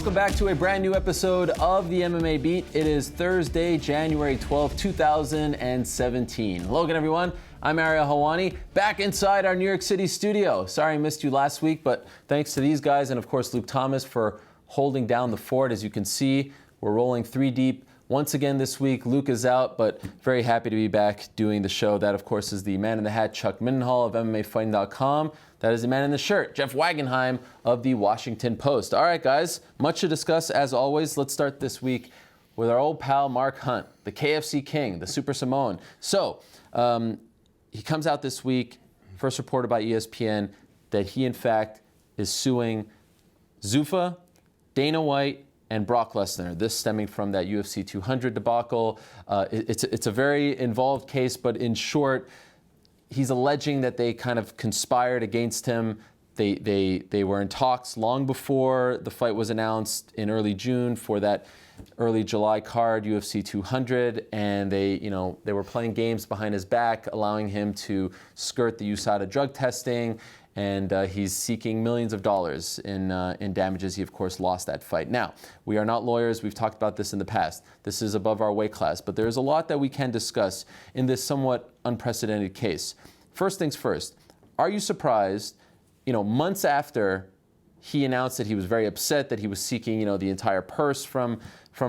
welcome back to a brand new episode of the MMA Beat. It is Thursday, January 12th, 2017. Hello again, everyone. I'm Ariel Hawani, back inside our New York City studio. Sorry I missed you last week, but thanks to these guys and, of course, Luke Thomas for holding down the fort. As you can see, we're rolling three deep. Once again this week, Luke is out, but very happy to be back doing the show. That, of course, is the man in the hat, Chuck Mindenhall of MMAfighting.com. That is the man in the shirt, Jeff Wagenheim of the Washington Post. All right, guys, much to discuss as always. Let's start this week with our old pal Mark Hunt, the KFC King, the Super Samoan. So he comes out this week, first reported by ESPN, that he, in fact, is suing Zuffa, Dana White, and Brock Lesnar. This stemming from that UFC 200 debacle. It's a very involved case, but in short, he's alleging that they kind of conspired against him. They were in talks long before the fight was announced in early June for that early July card, UFC 200, and they were playing games behind his back, allowing him to skirt the USADA drug testing. And he's seeking millions of dollars in damages. He, of course, lost that fight. Now, we are not lawyers. We've talked about this in the past. This is above our weight class. But there's a lot that we can discuss in this somewhat unprecedented case. First things first, are you surprised, months after he announced that he was very upset, that he was seeking, the entire purse from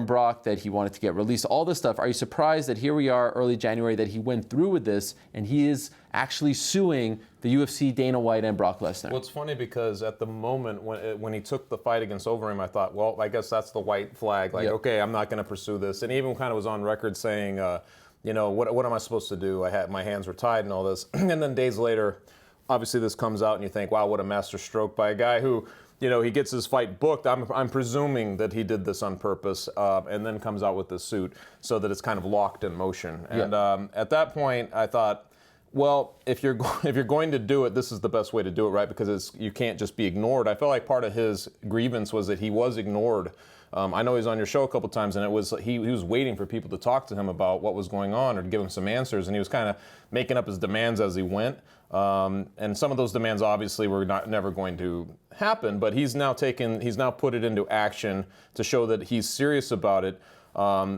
Brock, that he wanted to get released, all this stuff. Are you surprised that here we are, early January, that he went through with this and he is actually suing the UFC, Dana White, and Brock Lesnar? Well, it's funny because at the moment when he took the fight against Overeem, I thought, well, I guess that's the white flag. Like, okay, I'm not going to pursue this. And he even kind of was on record saying, what am I supposed to do? My hands were tied and all this. And then days later, obviously this comes out and you think, wow, what a master stroke by a guy who, he gets his fight booked. I'm presuming that he did this on purpose, and then comes out with this suit so that it's kind of locked in motion. And at that point, I thought, well, if you're going to do it, this is the best way to do it, right? Because you can't just be ignored. I felt like part of his grievance was that he was ignored. I know he's on your show a couple times, and it was he was waiting for people to talk to him about what was going on or to give him some answers, and he was kind of making up his demands as he went. And some of those demands obviously were never going to happen, but he's now put it into action to show that he's serious about it,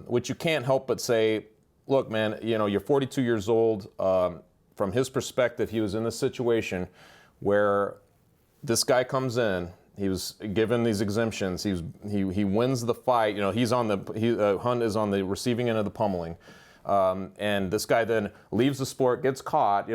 which you can't help but say, look, man, you're 42 years old. From his perspective, he was in a situation where this guy comes in. He was given these exemptions. He wins the fight. Hunt is on the receiving end of the pummeling. And this guy then leaves the sport, gets caught,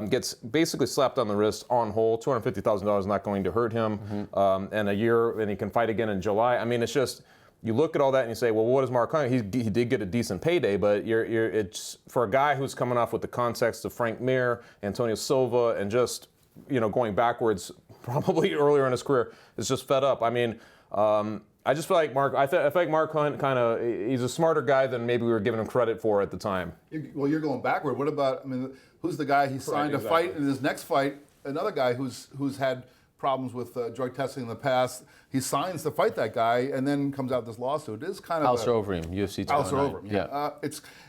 gets basically slapped on the wrist on hold. $250,000 not going to hurt him. Mm-hmm. And he can fight again in July. I mean, it's just, you look at all that and you say, well, what is Mark Hunt? He did get a decent payday, but it's for a guy who's coming off with the context of Frank Mir, Antonio Silva, and just, going backwards probably earlier in his career, is just fed up. I mean, I just feel like I feel like Mark Hunt he's a smarter guy than maybe we were giving him credit for at the time. Well, you're going backward. What about, who's the guy he signed to fight in his next fight? Another guy who's had problems with drug testing in the past. He signs to fight that guy and then comes out with this lawsuit. It is kind of Alistair Overeem, UFC 209. Alistair Overeem, yeah.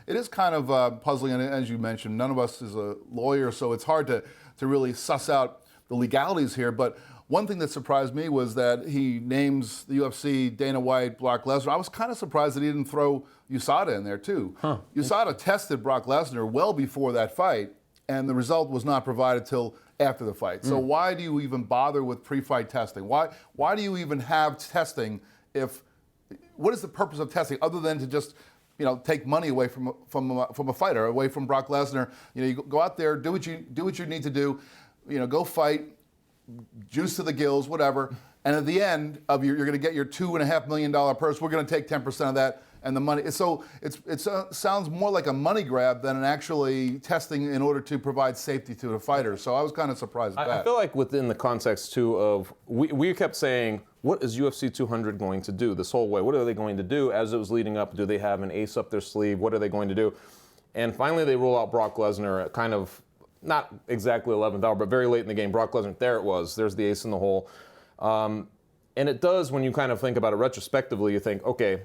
It is kind of puzzling, and as you mentioned, none of us is a lawyer, so it's hard to really suss out the legalities here. But one thing that surprised me was that he names the UFC, Dana White, Brock Lesnar. I was kind of surprised that he didn't throw USADA in there too. USADA tested Brock Lesnar well before that fight, and the result was not provided till after the fight. So why do you even bother with pre-fight testing? Why do you even have testing what is the purpose of testing other than to just take money away from a fighter, away from Brock Lesnar? You go out there, do what you need to do, go fight, juice to the gills, whatever. And at the end of you're going to get your $2.5 million purse. We're going to take 10% of that and the money. So it sounds more like a money grab than an actually testing in order to provide safety to the fighter. So I was kind of surprised at that. I feel like within the context too of we kept saying, what is UFC 200 going to do this whole way? What are they going to do as it was leading up? Do they have an ace up their sleeve? What are they going to do? And finally they roll out Brock Lesnar, kind of not exactly 11th hour, but very late in the game. Brock Lesnar, there it was. There's the ace in the hole. And it does, when you kind of think about it retrospectively, you think, okay,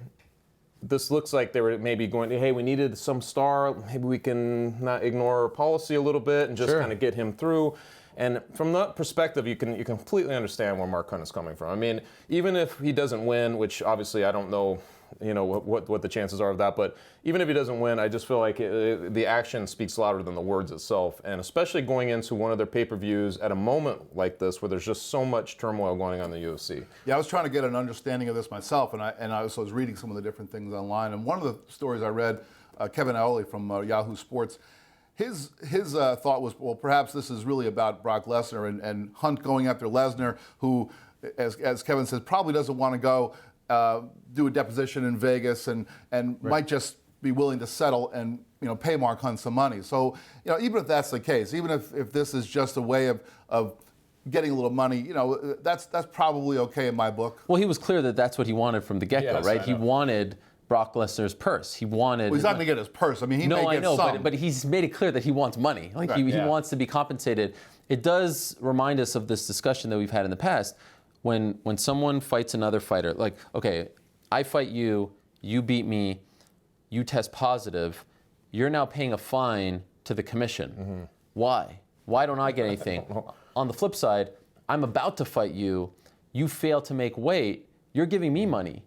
this looks like they were maybe going, hey, we needed some star. Maybe we can not ignore our policy a little bit and just kind of get him through. And from that perspective, you completely understand where Mark Hunt is coming from. I mean, even if he doesn't win, which obviously I don't know, what the chances are of that, but even if he doesn't win, I just feel like the action speaks louder than the words itself, and especially going into one of their pay-per-views at a moment like this where there's just so much turmoil going on in the UFC. Yeah, I was trying to get an understanding of this myself, and I also was reading some of the different things online, and one of the stories I read, Kevin Aioli from Yahoo Sports, his thought was, well, perhaps this is really about Brock Lesnar and Hunt going after Lesnar, who, as Kevin says, probably doesn't want to go do a deposition in Vegas and might just be willing to settle and pay Mark Hunt some money. So even if that's the case, even if this is just a way of getting a little money, that's probably okay in my book. Well, he was clear that that's what he wanted from the get-go, right? He wanted Brock Lesnar's purse. He wanted. Well, he's not going to get his purse. I mean, he may get some. But he's made it clear that he wants money. Like he wants to be compensated. It does remind us of this discussion that we've had in the past. When someone fights another fighter, like, okay, I fight you, you beat me, you test positive, you're now paying a fine to the commission. Mm-hmm. Why? Why don't I get anything? On the flip side, I'm about to fight you, you fail to make weight, you're giving me money.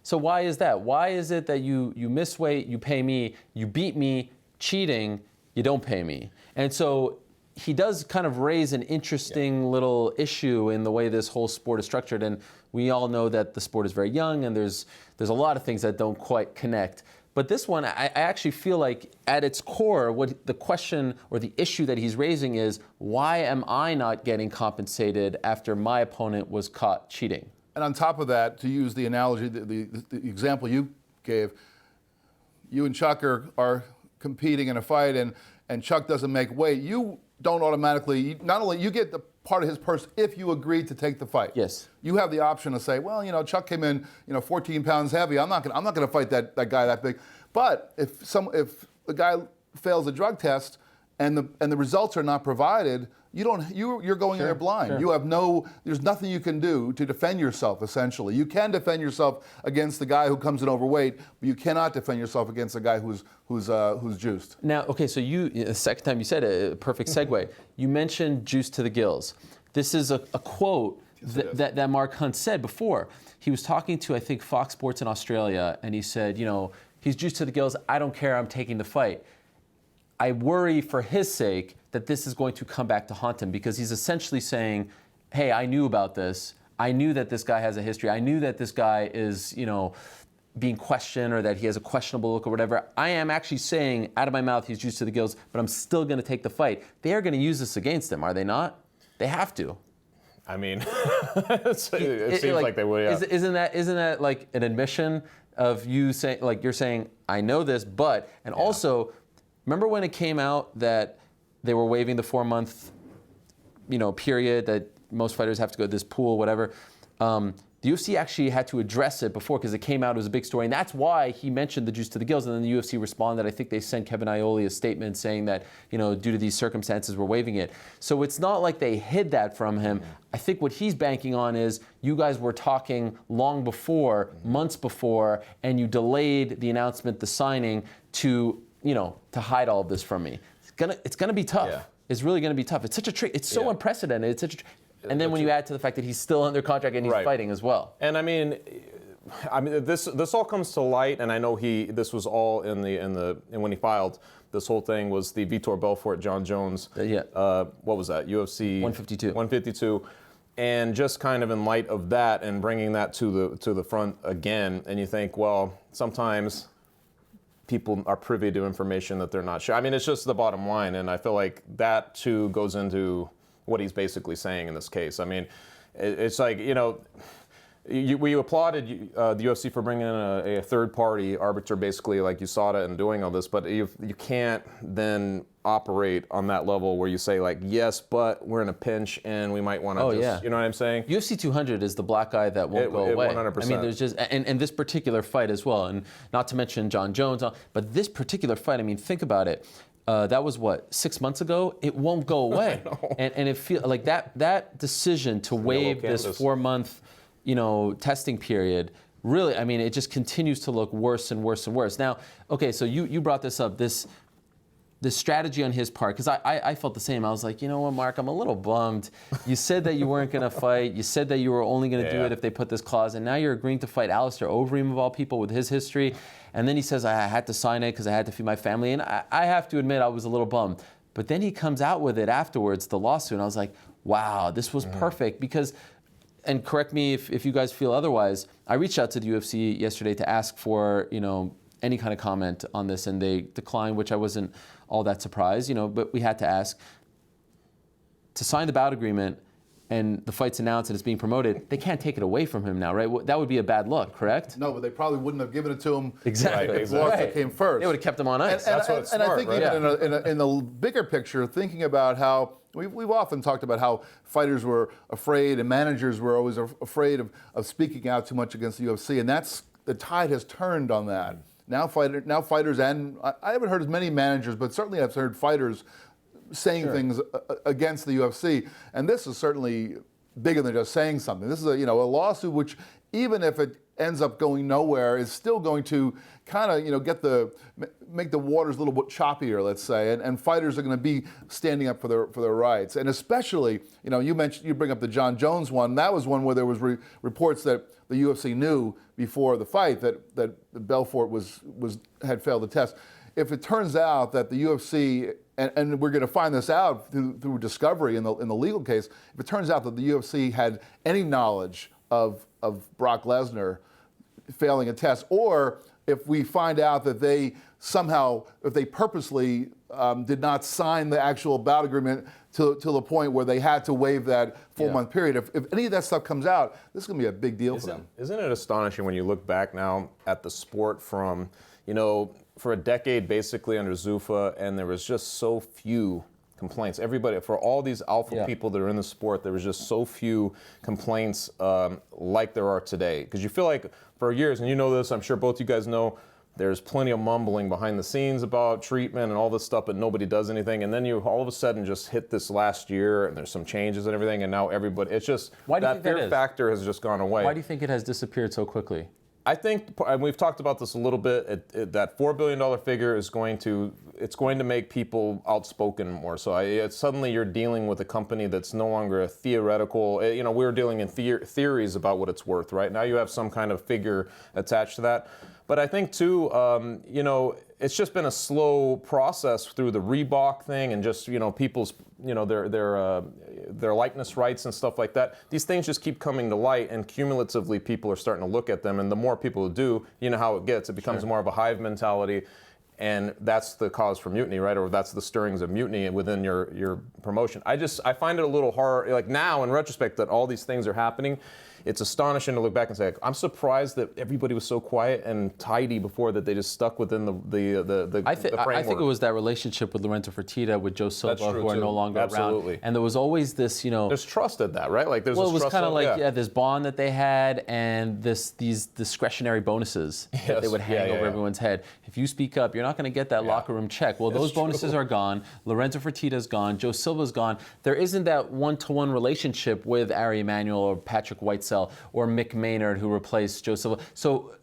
So why is that? Why is it that you miss weight, you pay me, you beat me, cheating, you don't pay me? And so he does kind of raise an interesting little issue in the way this whole sport is structured, and we all know that the sport is very young, and there's a lot of things that don't quite connect. But this one, I actually feel like at its core, what the question or the issue that he's raising is, why am I not getting compensated after my opponent was caught cheating? And on top of that, to use the analogy, the example you gave, you and Chuck are competing in a fight, and Chuck doesn't make weight. You don't automatically, not only you get the part of his purse if you agree to take the fight. Yes. You have the option to say, well, Chuck came in, 14 pounds heavy. I'm not going to fight that guy that big. But if the guy fails a drug test and the results are not provided, you're going in there blind. Sure. You have there's nothing you can do to defend yourself, essentially. You can defend yourself against the guy who comes in overweight, but you cannot defend yourself against the guy who's juiced. Now, okay, so the second time you said it, a perfect segue. You mentioned juice to the gills. This is a quote that Mark Hunt said before. He was talking to, I think, Fox Sports in Australia, and he said, he's juiced to the gills. I don't care. I'm taking the fight. I worry for his sake that this is going to come back to haunt him, because he's essentially saying, hey, I knew about this. I knew that this guy has a history. I knew that this guy is, being questioned, or that he has a questionable look or whatever. I am actually saying out of my mouth he's juiced to the gills, but I'm still going to take the fight. They are going to use this against him, are they not? They have to. I mean, it seems like they would, yeah. Isn't that like an admission of you saying, like, you're saying, I know this, but, and also, remember when it came out that they were waiving the 4-month, period that most fighters have to go to this pool, whatever. The UFC actually had to address it before, because it came out, it was a big story, and that's why he mentioned the juice to the gills, and then the UFC responded. I think they sent Kevin Aioli a statement saying that, due to these circumstances, we're waiving it. So it's not like they hid that from him. I think what he's banking on is, you guys were talking long before, months before, and you delayed the announcement, the signing, to hide all of this from me. It's gonna be tough. Yeah. It's really gonna be tough. It's such a trick. It's so unprecedented. It's such a and then when you add to the fact that he's still under contract and he's fighting as well. And I mean, this all comes to light, and I know this was all in when he filed. This whole thing was the Vitor Belfort, John Jones. What was that? UFC 152. 152. And just kind of in light of that and bringing that to the front again, and you think, well, sometimes people are privy to information that they're not sure. I mean, it's just the bottom line, and I feel like that too goes into what he's basically saying in this case. I mean, it's like, we applauded the UFC for bringing in a third-party arbiter, basically, like USADA, and doing all this, but you can't you operate on that level where you say, like, yes, but we're in a pinch and we might want to you know what I'm saying? UFC 200 is the black eye that won't go away. 100%. I mean, there's just, and this particular fight as well, and not to mention John Jones, but this particular fight, I mean, think about it. That was 6 months ago? It won't go away. And it feels like that decision to waive this 4-month, testing period, really, I mean, it just continues to look worse and worse and worse. Now, okay, so you brought this up, this the strategy on his part, because I felt the same. I was like, you know what, Mark, I'm a little bummed. You said that you weren't going to fight. You said that you were only going to do it if they put this clause, and now you're agreeing to fight Alistair Overeem, of all people, with his history. And then he says, I had to sign it because I had to feed my family. And I have to admit, I was a little bummed. But then he comes out with it afterwards, the lawsuit, and I was like, wow, this was perfect. Because, and correct me if you guys feel otherwise, I reached out to the UFC yesterday to ask for, any kind of comment on this, and they declined, which I wasn't all that surprised, but we had to ask. To sign the bout agreement and the fight's announced and it's being promoted, they can't take it away from him now, right? That would be a bad look, correct? No, but they probably wouldn't have given it to him. Exactly. If the lawsuit came first. They would have kept him on ice. And That's what's I smart, think right? even in the bigger picture, thinking about how we've often talked about how fighters were afraid and managers were always afraid of speaking out too much against the UFC, and the tide has turned on that. Now fighters, and I haven't heard as many managers, but certainly I've heard fighters saying things against the UFC, and this is certainly bigger than just saying something. This is a lawsuit which, even if it ends up going nowhere, is still going to kind of make the waters a little bit choppier, let's say, and fighters are going to be standing up for their rights, and especially you bring up the John Jones one. That was one where there was reports that the UFC knew before the fight that Belfort had failed the test. If it turns out that the UFC, and we're going to find this out through discovery in the legal case, if it turns out that the UFC had any knowledge of Brock Lesnar failing a test, or if we find out that they somehow, if they purposely did not sign the actual bout agreement to the point where they had to waive that 4-month period, if any of that stuff comes out, this is going to be a big deal for them. Isn't it astonishing when you look back now at the sport from, for a decade basically under Zuffa, and there was just so few complaints. Everybody, for all these alpha people that are in the sport, there was just so few complaints like there are today. Because you feel like for years, and you know this, I'm sure both you guys know, there's plenty of mumbling behind the scenes about treatment and all this stuff, but nobody does anything. And then you all of a sudden just hit this last year, and there's some changes and everything, and now everybody, it's just, that fear factor has just gone away. Why do you think it has disappeared so quickly? I think, and we've talked about this a little bit, that $4 billion figure is going to make people outspoken more. So suddenly you're dealing with a company that's no longer a theoretical, we were dealing in theories about what it's worth, right? Now you have some kind of figure attached to that. But I think too, it's just been a slow process through the Reebok thing and just, people's, their likeness rights and stuff like that. These things just keep coming to light, and cumulatively people are starting to look at them. And the more people do, you know how it gets. It becomes more of a hive mentality. And that's the cause for mutiny, right? Or that's the stirrings of mutiny within your promotion. I find it a little hard, like now in retrospect, that all these things are happening. It's astonishing to look back and say, I'm surprised that everybody was so quiet and tidy before, that they just stuck within the framework. I think it was that relationship with Lorenzo Fertitta, with Joe Silva, who are no longer around. And there was always this, There's trust in that, right? Like there's it was kind of like this bond that they had, and these discretionary bonuses that they would hang over everyone's head. If you speak up, you're not going to get that locker room check. Well, those bonuses are gone. Lorenzo Fertitta's gone. Joe Silva's gone. There isn't that one-to-one relationship with Ari Emanuel or Patrick Whitesell or Mick Maynard, who replaced Joe Silva. So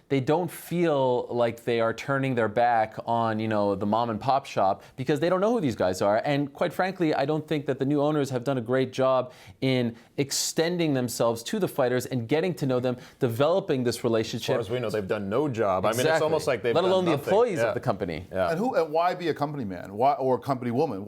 they don't feel like they are turning their back on, the mom and pop shop, because they don't know who these guys are. And quite frankly, I don't think that the new owners have done a great job in extending themselves to the fighters and getting to know them, developing this relationship. As far as we know, they've done no job. Exactly. I mean, it's almost like they've let alone done the employees of the company. Yeah. And why be a company man? Why, or a company woman?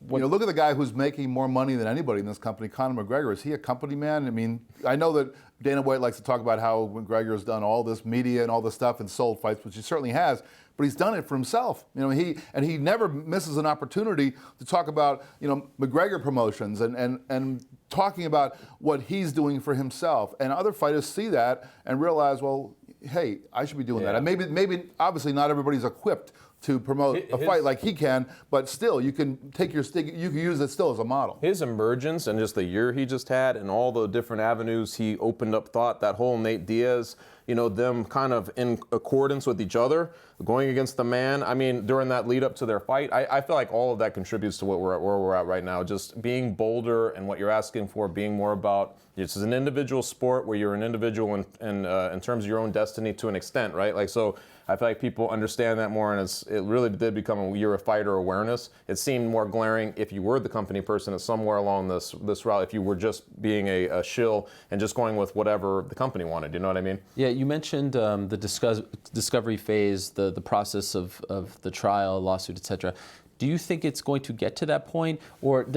Look at the guy who's making more money than anybody in this company, Conor McGregor. Is he a company man? I mean, I know that Dana White likes to talk about how McGregor's done all this media and all this stuff and sold fights, which he certainly has, but he's done it for himself. He never misses an opportunity to talk about, McGregor promotions and talking about what he's doing for himself. And other fighters see that and realize, well, hey, I should be doing that. And maybe obviously not everybody's equipped to promote a fight like he can, but still, you can take your stick, you can use it still as a model. His emergence and just the year he just had and all the different avenues he opened up thought, that whole Nate Diaz, them kind of in accordance with each other, going against the man. I mean, during that lead up to their fight, I feel like all of that contributes to where we're at right now. Just being bolder and what you're asking for, being more about, this is an individual sport where you're an individual in terms of your own destiny to an extent, right? Like, so I feel like people understand that more, and it really did become a year of fighter awareness. It seemed more glaring if you were the company person, somewhere along this route, if you were just being a shill and just going with whatever the company wanted. You know what I mean? Yeah, you mentioned the discovery phase, the process of the trial, lawsuit, etc. Do you think it's going to get to that point, or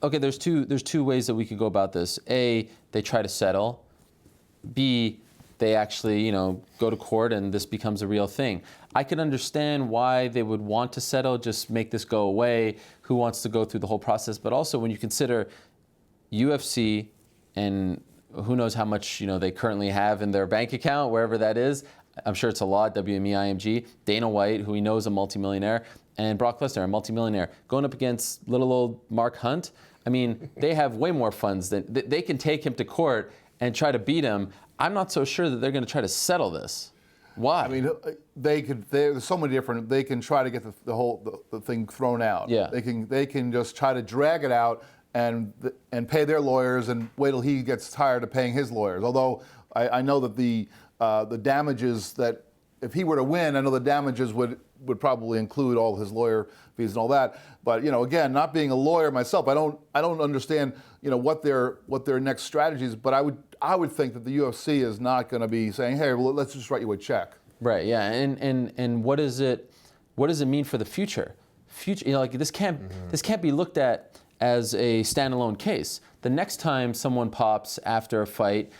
okay? There's two ways that we could go about this. A, they try to settle. B, they actually, go to court and this becomes a real thing. I can understand why they would want to settle, just make this go away. Who wants to go through the whole process? But also when you consider UFC and who knows how much they currently have in their bank account, wherever that is. I'm sure it's a lot. WME, IMG, Dana White, who we know is a multimillionaire, and Brock Lesnar, a multimillionaire, going up against little old Mark Hunt. I mean, they have way more funds than they can take him to court and try to beat him. I'm not so sure that they're going to try to settle this. Why? I mean, there's so many different. They can try to get the thing thrown out. Yeah. They can just try to drag it out and pay their lawyers and wait till he gets tired of paying his lawyers. Although I know that the damages that if he were to win, I know the damages would probably include all his lawyer fees and all that. But again, not being a lawyer myself, I don't understand what their next strategy is. But I would think that the UFC is not going to be saying, hey, well, let's just write you a check. Right. Yeah. And what does it mean for the future? This can't be looked at as a standalone case. The next time someone pops after a fight,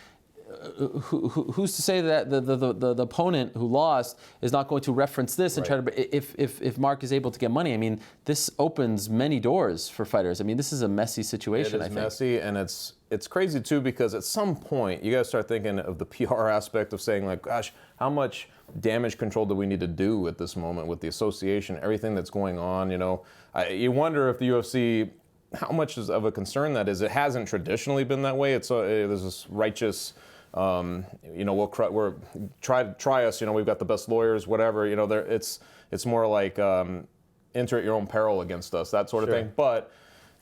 who's to say that the opponent who lost is not going to reference this and try to, if Mark is able to get money? I mean, this opens many doors for fighters. I mean, this is a messy situation. It is messy, and it's crazy too, because at some point you got to start thinking of the PR aspect of saying, like, gosh, how much damage control do we need to do at this moment with the association, everything that's going on? You wonder if the UFC, how much of a concern that is. It hasn't traditionally been that way. There's this righteous, we're try us. We've got the best lawyers, whatever. It's more like enter at your own peril against us, that sort of thing. But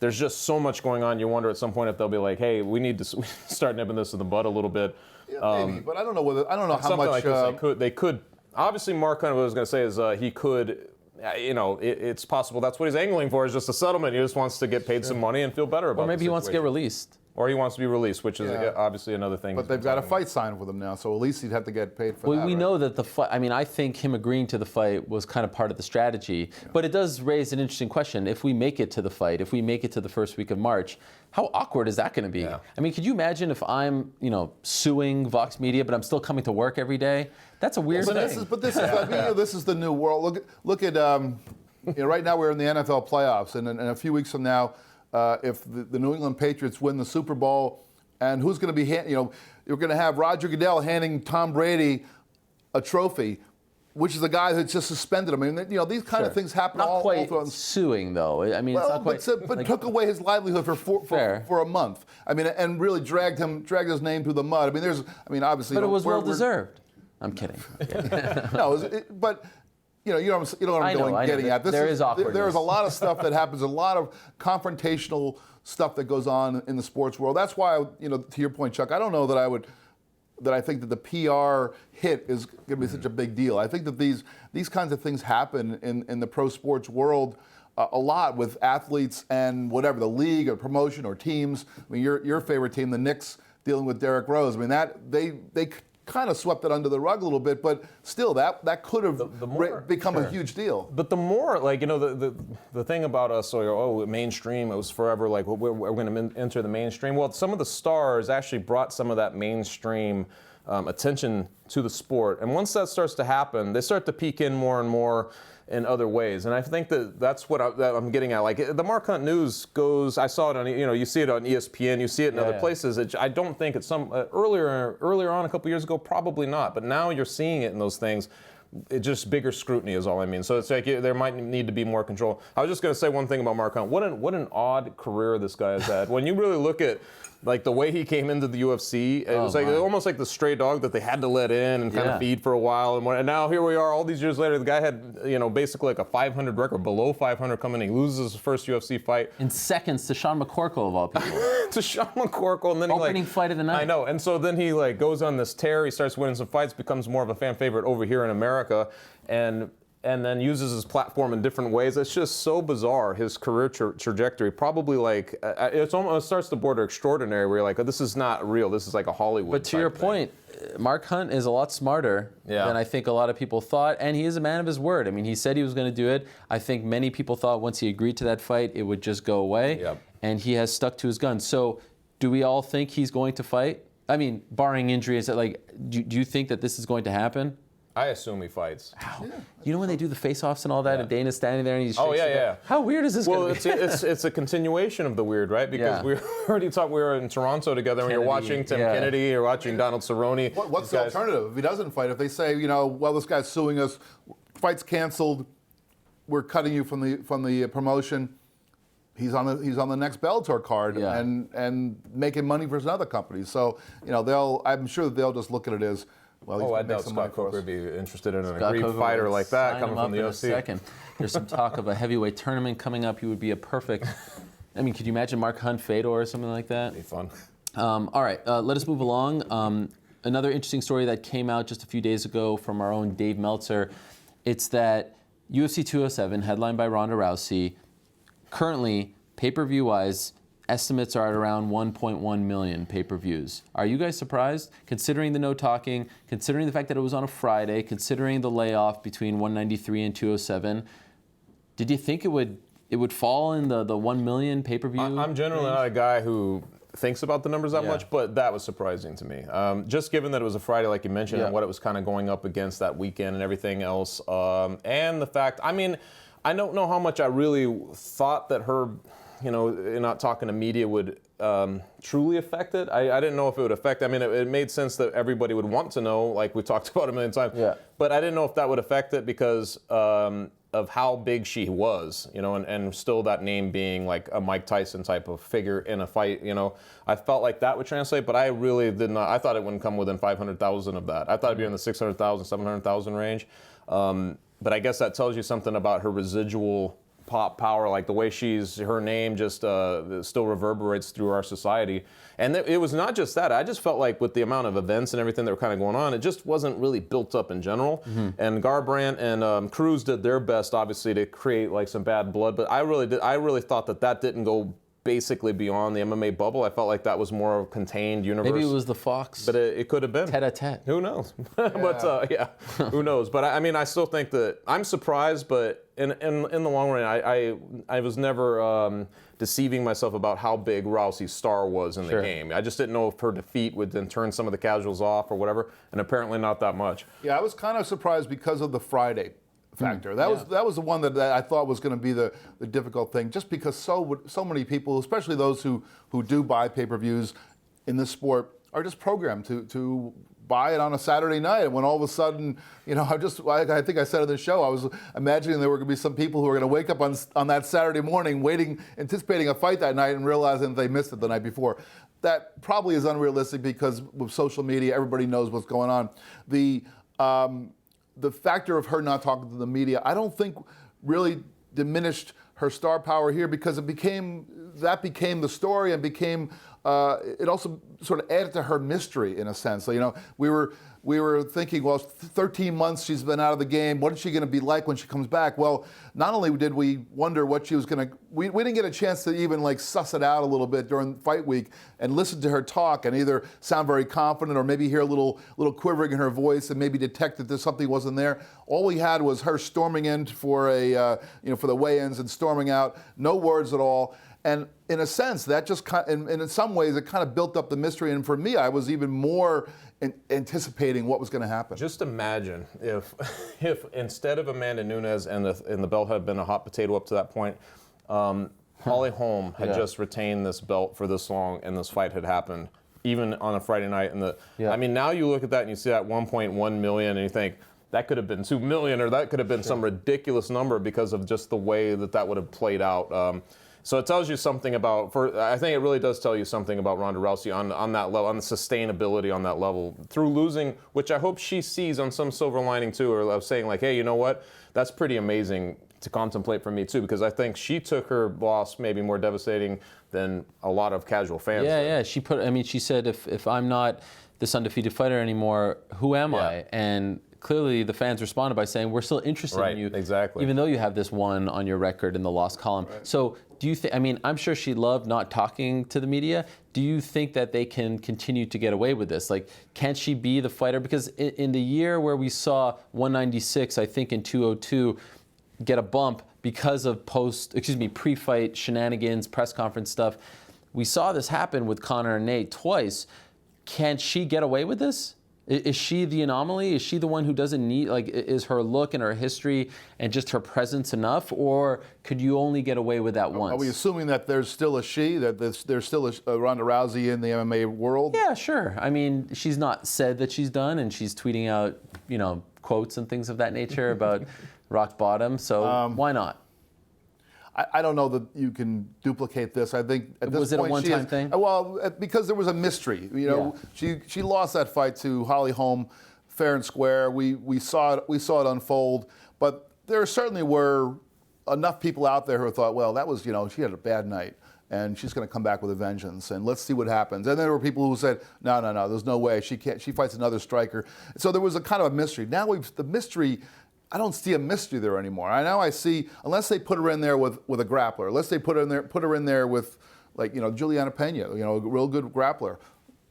there's just so much going on. You wonder at some point if they'll be like, hey, we need to start nipping this in the bud a little bit. Yeah, maybe, but I don't know how much like this, they could. Obviously, Mark kind of what I was going to say is he could. It's possible that's what he's angling for, is just a settlement. He just wants to get paid some money and feel better about it. Or maybe he wants to get released. Or he wants to be released, which is obviously another thing. But they've got a fight signed with him now, so at least he'd have to get paid for that. We know that the fight, I think him agreeing to the fight was kind of part of the strategy. Yeah. But it does raise an interesting question. If we make it to the fight, if we make it to the first week of March, how awkward is that going to be? Yeah. I mean, could you imagine if I'm, suing Vox Media, but I'm still coming to work every day? That's a weird thing. This is the new world. Look at right now we're in the NFL playoffs, and in a few weeks from now, if the New England Patriots win the Super Bowl, and who's going to be, you're going to have Roger Goodell handing Tom Brady a trophy, which is a guy that's just suspended him. I mean, these kind of things happen not all quite throughout. Suing though. I mean, it's not quite. But took away his livelihood for a month. I mean, and really dragged his name through the mud. I mean, obviously. But it was well deserved. I'm kidding. No, but. You know what I'm getting at. There is awkwardness. There is a lot of stuff that happens, a lot of confrontational stuff that goes on in the sports world. That's why, to your point, Chuck, I don't know that I think that the PR hit is going to be such a big deal. I think that these kinds of things happen in the pro sports world a lot with athletes and whatever, the league or promotion or teams. I mean, your favorite team, the Knicks, dealing with Derrick Rose. I mean, that they kind of swept it under the rug a little bit, but still, that could have become a huge deal. But the more, the thing about us, mainstream, it was forever like, we're going to enter the mainstream. Well, some of the stars actually brought some of that mainstream attention to the sport. And once that starts to happen, they start to peek in more and more in other ways. And I think that's what I'm getting at. Like, the Mark Hunt news goes, I saw it on, you see it on ESPN, you see it in other places. I don't think it's earlier on a couple years ago, probably not. But now you're seeing it in those things. It's just bigger scrutiny is all I mean. So it's like there might need to be more control. I was just going to say one thing about Mark Hunt. What an odd career this guy has had. When you really look at Like the way he came into the UFC, it was like almost like the stray dog that they had to let in and kind of feed for a while. And now here we are, all these years later. The guy had, basically like a 500 record, below 500 coming in. He loses his first UFC fight in seconds to Sean McCorkle of all people. To Sean McCorkle, and then opening fight of the night. I know, and so then he goes on this tear. He starts winning some fights, becomes more of a fan favorite over here in America, and then uses his platform in different ways. It's just so bizarre, his career trajectory. Probably it almost starts to border extraordinary, where you're like, oh, this is not real. This is like a Hollywood. But to your point, Mark Hunt is a lot smarter than I think a lot of people thought, and he is a man of his word. I mean, he said he was going to do it. I think many people thought once he agreed to that fight, it would just go away, and he has stuck to his guns. So do we all think he's going to fight? I mean, barring injuries, do you think that this is going to happen? I assume he fights. Wow. Yeah. You know when they do the face-offs and all that, and Dana's standing there and he's shaking yeah. How weird is this going to be? It's a continuation of the weird, right? Because we already talked, we were in Toronto together, and we were watching Tim Kennedy, or watching Donald Cerrone. What's the alternative if he doesn't fight? If they say, well, this guy's suing us, fight's canceled, we're cutting you from the promotion. He's on the next Bellator card and making money for another company. So I'm sure that they'll just look at it as, well, I doubt Scott Coker would be interested in an Greek fighter like that coming from the UFC. Second. There's some talk of a heavyweight tournament coming up. You would be a perfect. I mean, could you imagine Mark Hunt Fedor or something like that? That'd be fun. All right, let us move along. Another interesting story that came out just a few days ago from our own Dave Meltzer. It's that UFC 207, headlined by Ronda Rousey, currently pay-per-view wise, estimates are at around 1.1 million pay-per-views. Are you guys surprised? Considering the no talking, considering the fact that it was on a Friday, considering the layoff between 193 and 207, did you think it would fall in the 1 million pay-per-view? I'm generally not a guy who thinks about the numbers that much, but that was surprising to me. Just given that it was a Friday, like you mentioned, and what it was kind of going up against that weekend and everything else. And the fact, I mean, I don't know how much I really thought that her, not talking to media would truly affect it. I didn't know if it would affect. I mean, it made sense that everybody would want to know, like we talked about a million times. Yeah. But I didn't know if that would affect it because of how big she was, and still that name being like a Mike Tyson type of figure in a fight. I felt like that would translate, but I really did not. I thought it wouldn't come within 500,000 of that. I thought it'd be in the 600,000, 700,000 range. But I guess that tells you something about her residual pop power, like the way her name just still reverberates through our society. And it was not just that. I just felt like with the amount of events and everything that were kind of going on, it just wasn't really built up in general. Mm-hmm. And Garbrandt and Cruz did their best, obviously, to create like some bad blood. But I really thought that didn't go basically beyond the MMA bubble. I felt like that was more of a contained universe. Maybe it was the Fox. But it could have been. Tete-a-tete. Who knows? But who knows? But I mean, I still think that I'm surprised, but in the long run, I was never deceiving myself about how big Rousey's star was in the game. I just didn't know if her defeat would then turn some of the casuals off or whatever, and apparently not that much. Yeah, I was kind of surprised because of the Friday factor. That was the one that I thought was going to be the difficult thing, just because so many people, especially those who do buy pay-per-views in this sport, are just programmed to buy it on a Saturday night. And when all of a sudden, I think I said in the show, I was imagining there were going to be some people who were going to wake up on that Saturday morning anticipating a fight that night and realizing they missed it the night before. That probably is unrealistic because with social media, everybody knows what's going on. The factor of her not talking to the media, I don't think really diminished her star power here, because that became the story, and became it also sort of added to her mystery in a sense. So, we were thinking, well, 13 months she's been out of the game. What is she going to be like when she comes back? Well, not only did we wonder what she was going to, we didn't get a chance to even like suss it out a little bit during fight week and listen to her talk and either sound very confident or maybe hear a little quivering in her voice and maybe detect that there's something wasn't there. All we had was her storming in for for the weigh-ins and storming out, no words at all. And in a sense, that just and in some ways, it kind of built up the mystery. And for me, I was even more anticipating what was going to happen. Just imagine if instead of Amanda Nunes and the belt had been a hot potato up to that point, Holly Holm had just retained this belt for this long, and this fight had happened even on a Friday night. And I mean, now you look at that and you see that 1.1 million, and you think, that could have been 2 million, or that could have been some ridiculous number because of just the way that would have played out. So it tells you something about. I think it really does tell you something about Ronda Rousey on that level, on the sustainability on that level through losing, which I hope she sees on some silver lining too, or of saying like, hey, you know what, that's pretty amazing to contemplate for me too, because I think she took her loss maybe more devastating than a lot of casual fans. Yeah. She said, if I'm not this undefeated fighter anymore, who am I? And clearly the fans responded by saying, we're still interested in you. Exactly. Even though you have this one on your record in the loss column. Right. So do you think, I'm sure she loved not talking to the media. Do you think that they can continue to get away with this? Like, can't she be the fighter? Because in the year where we saw 196, I think in 202, get a bump because of pre-fight shenanigans, press conference stuff, we saw this happen with Conor and Nate twice. Can she get away with this? Is she the anomaly? Is she the one who doesn't need, is her look and her history and just her presence enough? Or could you only get away with that once? Are we assuming that there's still a she, that there's still a Ronda Rousey in the MMA world? Yeah, sure. She's not said that she's done, and she's tweeting out, quotes and things of that nature about rock bottom. So why not? I don't know that you can duplicate this. I think at this was it point a one-time thing? Well, because there was a mystery. She lost that fight to Holly Holm, fair and square. We saw it unfold, but there certainly were enough people out there who thought, well, that was she had a bad night, and she's going to come back with a vengeance, and let's see what happens. And there were people who said, no, there's no way she can't. She fights another striker. So there was a kind of a mystery. Now the mystery. I don't see a mystery there anymore. I see, unless they put her in there with a grappler, unless they put her in there with Juliana Pena, a real good grappler,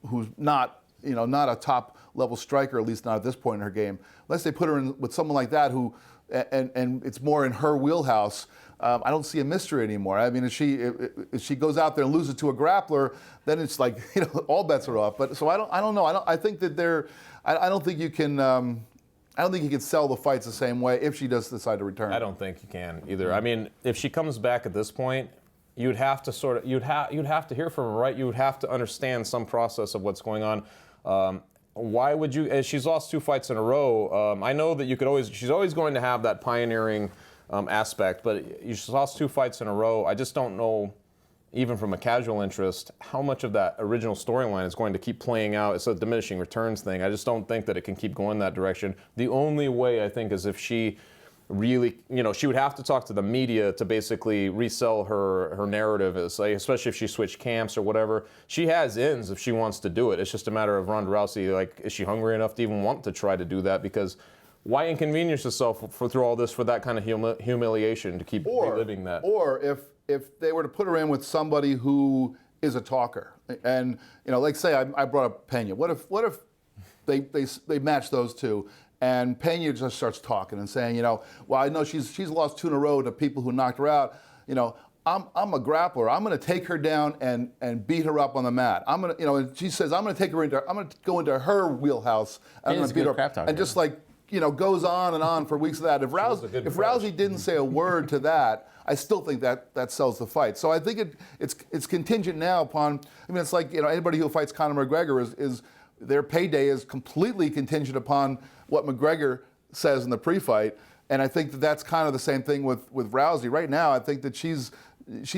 who's not a top level striker, at least not at this point in her game. Unless they put her in with someone like that who, and it's more in her wheelhouse. I don't see a mystery anymore. If she goes out there and loses to a grappler, then it's like all bets are off. But so I don't know. I think that I don't think you can. I don't think you can sell the fights the same way if she does decide to return. I don't think you can either. If she comes back at this point, you'd have to you'd have to hear from her, right? You would have to understand some process of what's going on. Why would you? As she's lost 2 fights in a row. I know that she's always going to have that pioneering aspect, but she's lost 2 fights in a row. I just don't know, even from a casual interest, how much of that original storyline is going to keep playing out. It's a diminishing returns thing. I just don't think that it can keep going that direction. The only way, I think, is if she really, she would have to talk to the media to basically resell her narrative, especially if she switched camps or whatever. She has ins if she wants to do it. It's just a matter of Ronda Rousey, is she hungry enough to even want to try to do that? Because why inconvenience yourself through all this for that kind of humiliation to keep reliving that? Or if they were to put her in with somebody who is a talker, and like say I brought up Pena. What if they match those two, and Pena just starts talking and saying, well, I know she's lost 2 in a row to people who knocked her out. I'm a grappler. I'm going to take her down and beat her up on the mat. I'm going to, and she says I'm going to go into her wheelhouse. And I'm going to beat her up, and just goes on and on for weeks of that. If Rousey didn't say a word to that, I still think that sells the fight. So I think it's contingent now upon. It's like anybody who fights Conor McGregor is their payday is completely contingent upon what McGregor says in the pre-fight. And I think that's kind of the same thing with Rousey right now. I think that she's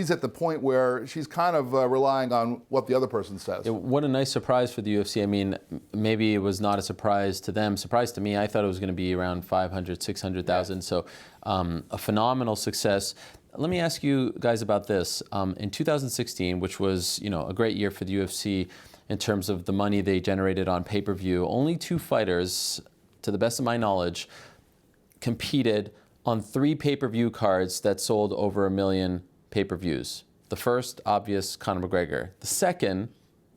at the point where she's kind of relying on what the other person says. Yeah, what a nice surprise for the UFC. Maybe it was not a surprise to them. Surprise to me. I thought it was going to be around 500, 600,000. So a phenomenal success. Let me ask you guys about this. In 2016, which was a great year for the UFC in terms of the money they generated on pay-per-view, only 2 fighters, to the best of my knowledge, competed on 3 pay-per-view cards that sold over 1 million pay-per-views. The first, obvious, Conor McGregor. The second,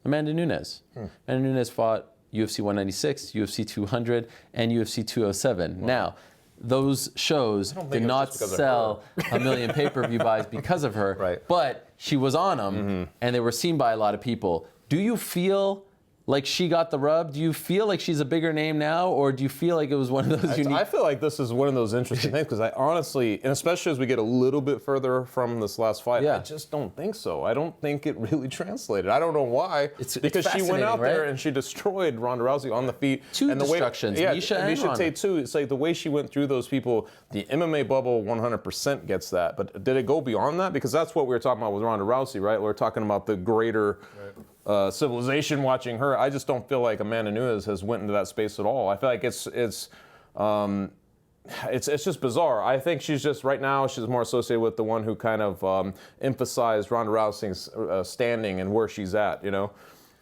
Amanda Nunes. Amanda Nunes fought UFC 196, UFC 200, and UFC 207. Wow. Now, those shows did not sell 1 million pay-per-view buys because of her, right. But she was on them, and they were seen by a lot of people. Do you feel like she got the rub? Do you feel like she's a bigger name now, or do you feel like it was one of those unique? I feel like this is one of those interesting things because I honestly, and especially as we get a little bit further from this last fight, I just don't think so. I don't think it really translated. I don't know why. Because she went out there and she destroyed Ronda Rousey on the feet. Two destructions, Miesha Tate too. It's like the way she went through those people. The MMA bubble 100% gets that, but did it go beyond that? Because that's what we were talking about with Ronda Rousey, right? We were talking about the greater civilization watching her. I just don't feel like Amanda Nunes has went into that space at all. I feel like it's just bizarre. I think she's just right now she's more associated with the one who kind of emphasized Ronda Rousey's standing and where she's at. You know,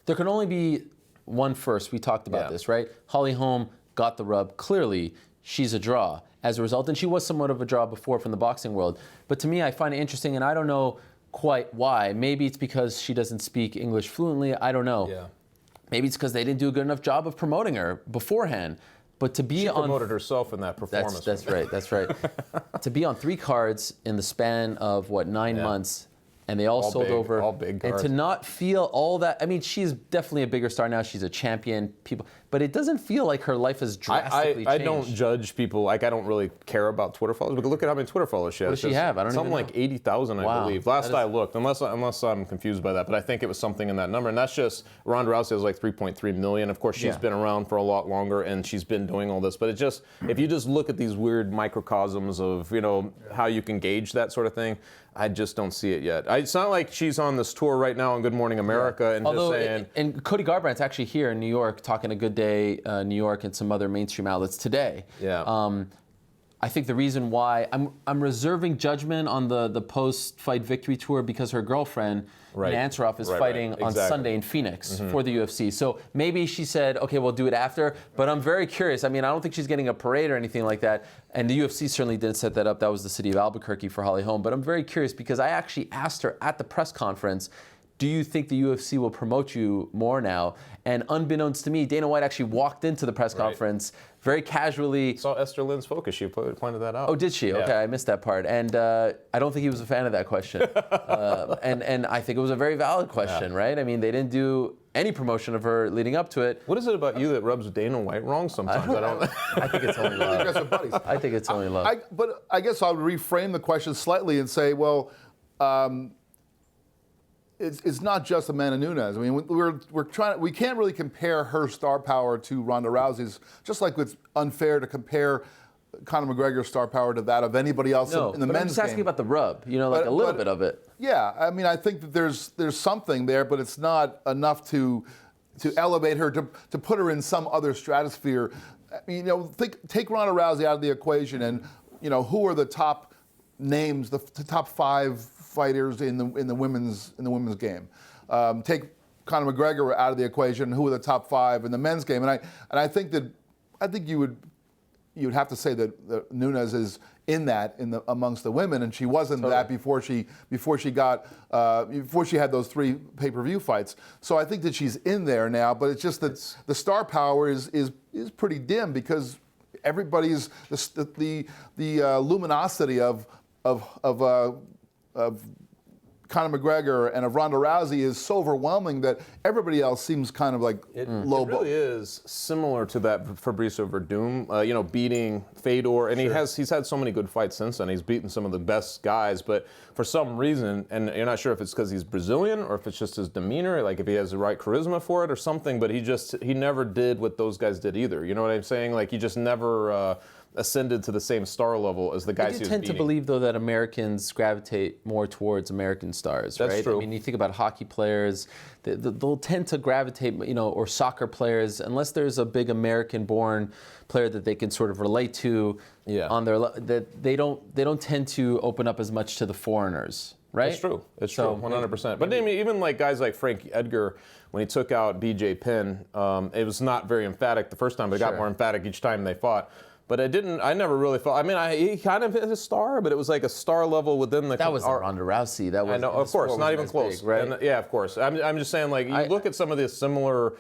there can only be one first. We talked about this, right? Holly Holm got the rub. Clearly, she's a draw as a result, and she was somewhat of a draw before from the boxing world. But to me, I find it interesting, and I don't know quite why. Maybe it's because she doesn't speak English fluently. I don't know. Yeah. Maybe it's because they didn't do a good enough job of promoting her beforehand. But to be she promoted herself in that performance. That's right. That's right. To be on 3 cards in the span of 9 months, and they all sold big, over. all big and cards. to not feel all that. I mean, she's definitely a bigger star now. She's a champion. But it doesn't feel like her life has drastically changed. I don't judge people. Like, I don't really care about Twitter followers. But look at how many Twitter followers she has. What does she have? I don't something even know. like 80,000, I believe. Last I looked, unless I'm confused by that. But I think it was something in that number. And that's just Ronda Rousey has like 3.3 million. Of course, she's been around for a lot longer, and she's been doing all this. But it just, if you just look at these weird microcosms of, how you can gauge that sort of thing, I just don't see it yet. It's not like she's on this tour right now on Good Morning America and just saying. And Cody Garbrandt's actually here in New York talking to Good Day New York and some other mainstream outlets today. Yeah. I think the reason why I'm reserving judgment on the post-fight victory tour because her girlfriend, Nanceroff, is fighting on Sunday in Phoenix for the UFC. So maybe she said, okay, we'll do it after. But I'm very curious. I mean, I don't think she's getting a parade or anything like that. And the UFC certainly didn't set that up. That was the city of Albuquerque for Holly Holm. But I'm very curious because I actually asked her at the press conference, do you think the UFC will promote you more now? And unbeknownst to me, Dana White actually walked into the press conference very casually. Saw Esther Lynn's focus. She pointed that out. Oh, did she? Yeah. Okay, I missed that part. And I don't think he was a fan of that question. And I think it was a very valid question, right? I mean, they didn't do any promotion of her leading up to it. What is it about you that rubs Dana White wrong sometimes? I think it's only love. You guys are buddies. I think it's only love. But I guess I'll reframe the question slightly and say, well, it's not just Amanda Nunes. I mean, we can't really compare her star power to Ronda Rousey's, just like it's unfair to compare Conor McGregor's star power to that of anybody else in the men's game. I'm just asking about the rub, a little bit of it. Yeah, I mean, I think that there's something there, but it's not enough to elevate her, to put her in some other stratosphere. I mean, take Ronda Rousey out of the equation, and who are the top names, the top 5 fighters in the women's game. Take Conor McGregor out of the equation. Who are the top 5 in the men's game? And I think you would have to say that Nunes is in that amongst the women, and she wasn't that before she had those 3 pay-per-view fights. So I think that she's in there now, but it's just that the star power is pretty dim because everybody's the luminosity of Conor McGregor and of Ronda Rousey is so overwhelming that everybody else seems kind of like low. It really is similar to that Fabricio Verdum, beating Fedor, and he's had so many good fights since then. He's beaten some of the best guys, but for some reason, and you're not sure if it's because he's Brazilian or if it's just his demeanor, like if he has the right charisma for it or something, but he never did what those guys did either. You know what I'm saying? Like he just never ascended to the same star level as the guys he was tend beating. to believe, though, that Americans gravitate more towards American stars, right? That's true. I mean, you think about hockey players, they'll tend to gravitate, or soccer players, unless there's a big American-born player that they can sort of relate to on their that they don't tend to open up as much to the foreigners, right? It's true. It's true, 100%. But I mean, even like guys like Frank Edgar, when he took out BJ Penn, it was not very emphatic the first time, but it got more emphatic each time they fought. But I never really felt, he kind of hit a star, but it was like a star level within the... That was Ronda Rousey. That was, I know, of course, not even close. Big, right? And, yeah, of course. I'm just saying, like, you look at some of these similar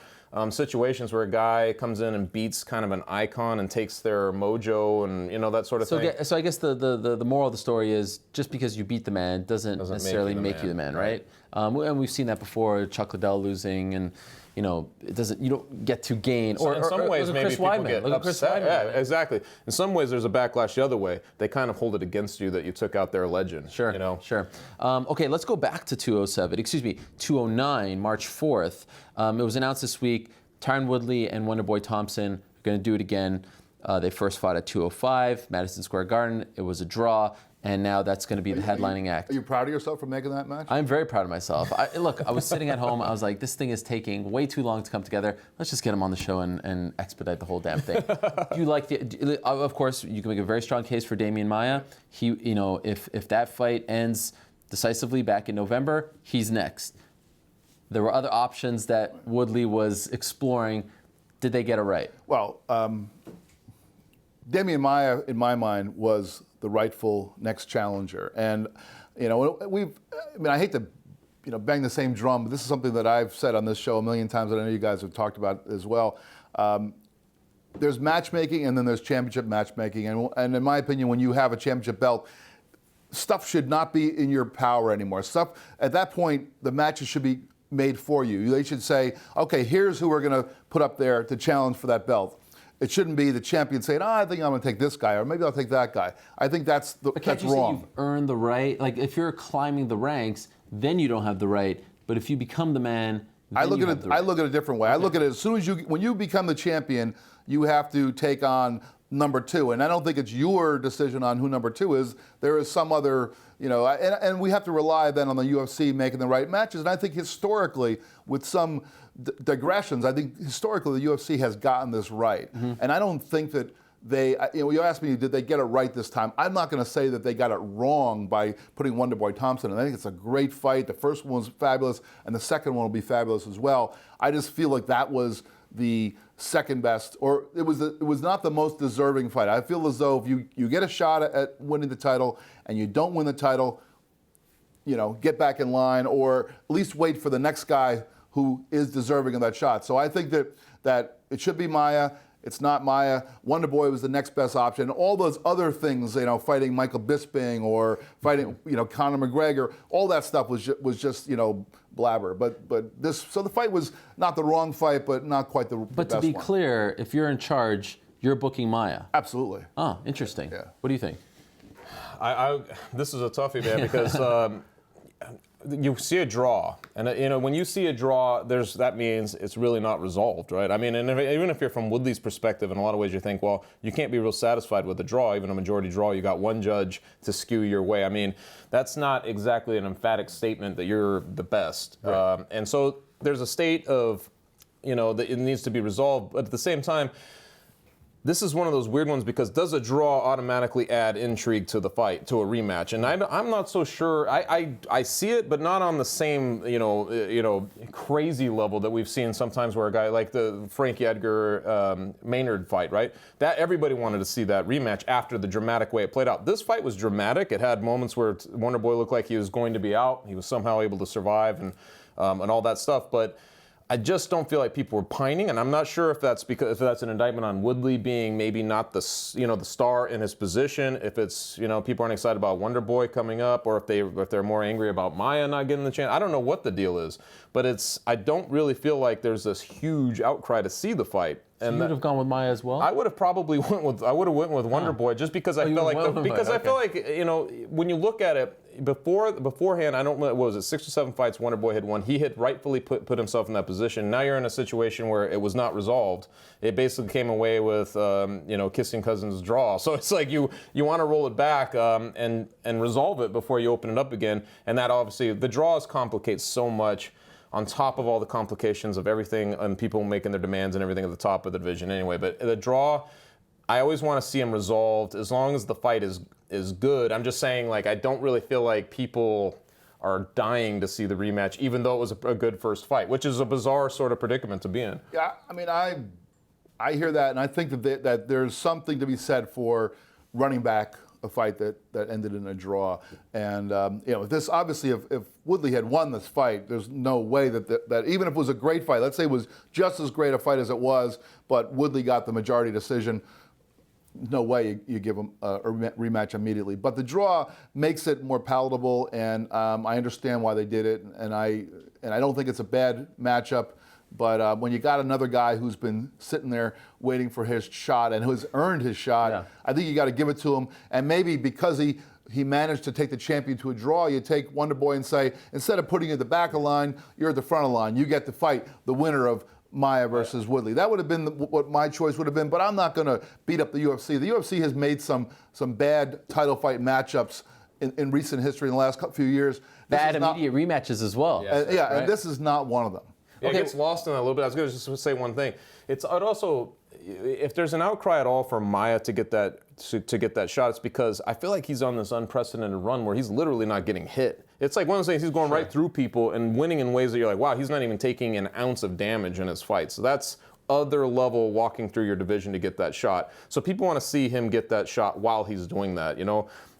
situations where a guy comes in and beats kind of an icon and takes their mojo and, that sort of thing. So I guess the moral of the story is just because you beat the man doesn't necessarily make you the man, right? And we've seen that before, Chuck Liddell losing and... it doesn't. You don't get to gain. So in some ways, maybe people get upset. Yeah, exactly. In some ways, there's a backlash the other way. They kind of hold it against you that you took out their legend. Sure. Sure. Okay, let's go back to 209, March 4th. It was announced this week. Tyron Woodley and Wonderboy Thompson are going to do it again. They first fought at 205, Madison Square Garden. It was a draw. And now that's going to be the headlining act. Are you proud of yourself for making that match? I'm very proud of myself. Look, I was sitting at home. I was like, this thing is taking way too long to come together. Let's just get him on the show and expedite the whole damn thing. Do you like of course, you can make a very strong case for Damian Maia. If that fight ends decisively back in November, he's next. There were other options that Woodley was exploring. Did they get it right? Well, Damian Maia, in my mind, was the rightful next challenger. And, I hate to, bang the same drum, but this is something that I've said on this show a million times that I know you guys have talked about as well. There's matchmaking and then there's championship matchmaking. And in my opinion, when you have a championship belt, stuff should not be in your power anymore. Stuff, at that point, the matches should be made for you. They should say, okay, here's who we're going to put up there to challenge for that belt. It shouldn't be the champion saying, I think I'm going to take this guy, or maybe I'll take that guy. I think that's wrong. But can't you say you've earned the right? Like, if you're climbing the ranks, then you don't have the right. But if you become the man, then I look you at have it. the right. I look at it a different way. Okay. I look at it as soon as when you become the champion, you have to take on number two. And I don't think it's your decision on who number two is. There is some other, and we have to rely then on the UFC making the right matches. And I think historically, with some digressions, I think historically the UFC has gotten this right. Mm-hmm. And I don't think that you asked me, did they get it right this time? I'm not going to say that they got it wrong by putting Wonderboy Thompson in. I think it's a great fight. The first one was fabulous, and the second one will be fabulous as well. I just feel like that was the second best, or it was not the most deserving fight. I feel as though if you get a shot at winning the title and you don't win the title, get back in line, or at least wait for the next guy who is deserving of that shot. So I think that it should be Maia. It's not Maia. Wonderboy was the next best option. All those other things, fighting Michael Bisping or fighting, Conor McGregor, all that stuff was just blabber. But the fight was not the wrong fight, but not quite the best one. But to be clear, if you're in charge, you're booking Maia. Absolutely. Oh, interesting. Yeah. What do you think? This is a toughie, man, because you see a draw, and when you see a draw, that means it's really not resolved, right? I mean, and even if you're from Woodley's perspective, in a lot of ways you think, well, you can't be real satisfied with a draw, even a majority draw. You got one judge to skew your way. I mean, that's not exactly an emphatic statement that you're the best. Right. And so there's a state of, that it needs to be resolved, but at the same time, this is one of those weird ones because does a draw automatically add intrigue to the fight, to a rematch? And I'm not so sure. I see it, but not on the same crazy level that we've seen sometimes where a guy like the Frankie Edgar Maynard fight, right? That everybody wanted to see that rematch after the dramatic way it played out. This fight was dramatic. It had moments where Wonderboy looked like he was going to be out. He was somehow able to survive and all that stuff, but I just don't feel like people were pining, and I'm not sure if that's an indictment on Woodley being maybe not the star in his position. If it's people aren't excited about Wonderboy coming up, or if they're more angry about Maia not getting the chance. I don't know what the deal is, but I don't really feel like there's this huge outcry to see the fight. So you would have gone with Maia as well? I would have probably went with Wonderboy just because I feel like when you look at it beforehand, I don't know, what was it, 6 or 7 fights Wonderboy had won. He had rightfully put himself in that position. Now you're in a situation where it was not resolved. It basically came away with kissing cousins draw. So it's like you want to roll it back and resolve it before you open it up again. And that obviously the draws complicate so much, on top of all the complications of everything and people making their demands and everything at the top of the division anyway. But the draw, I always want to see them resolved as long as the fight is good. I'm just saying, I don't really feel like people are dying to see the rematch, even though it was a good first fight, which is a bizarre sort of predicament to be in. Yeah, I mean, I hear that, and I think that there's something to be said for running back a fight that ended in a draw. And this obviously, if Woodley had won this fight, there's no way that even if it was a great fight, let's say it was just as great a fight as it was, but Woodley got the majority decision, no way you give him a rematch immediately. But the draw makes it more palatable, and I understand why they did it, and I don't think it's a bad matchup. But when you got another guy who's been sitting there waiting for his shot and who's earned his shot, I think you got to give it to him. And maybe because he managed to take the champion to a draw, you take Wonderboy and say, instead of putting you at the back of the line, you're at the front of the line. You get to fight the winner of Maia versus Woodley. That would have been what my choice would have been, but I'm not going to beat up the UFC. The UFC has made some bad title fight matchups in recent history in the last few years. Bad immediate rematches as well. And this is not one of them. It gets lost in that a little bit. I was going to just say one thing. It also, if there's an outcry at all for Maia to get that shot, it's because I feel like he's on this unprecedented run where he's literally not getting hit. It's like one of those things, he's going right through people and winning in ways that you're like, wow, he's not even taking an ounce of damage in his fight. So that's other level walking through your division to get that shot. So people want to see him get that shot while he's doing that,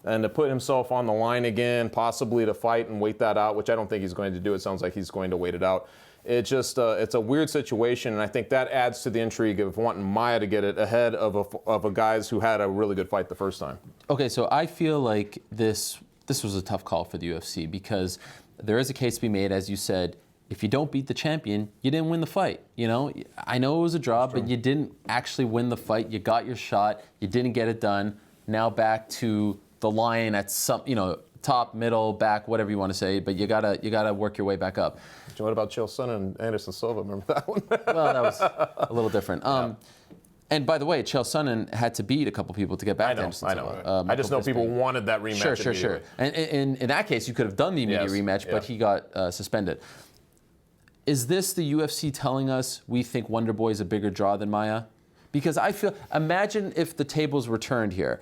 and to put himself on the line again, possibly to fight and wait that out, which I don't think he's going to do. It sounds like he's going to wait it out. It's just it's a weird situation, and I think that adds to the intrigue of wanting Maia to get it ahead of a guys who had a really good fight the first time. Okay, so I feel like this was a tough call for the UFC because there is a case to be made, as you said. If you don't beat the champion, you didn't win the fight. I know it was a draw, but you didn't actually win the fight. You got your shot. You didn't get it done. Now back to the lion at some, top, middle, back, whatever you want to say, but you gotta work your way back up. What about Chael Sonnen and Anderson Silva? Remember that one? Well, that was a little different. And by the way, Chael Sonnen had to beat a couple people to get back to Anderson Silva. I just know people wanted that rematch. Sure. And in that case, you could have done the immediate rematch, but he got suspended. Is this the UFC telling us we think Wonderboy is a bigger draw than Maia? Because imagine if the tables were turned here.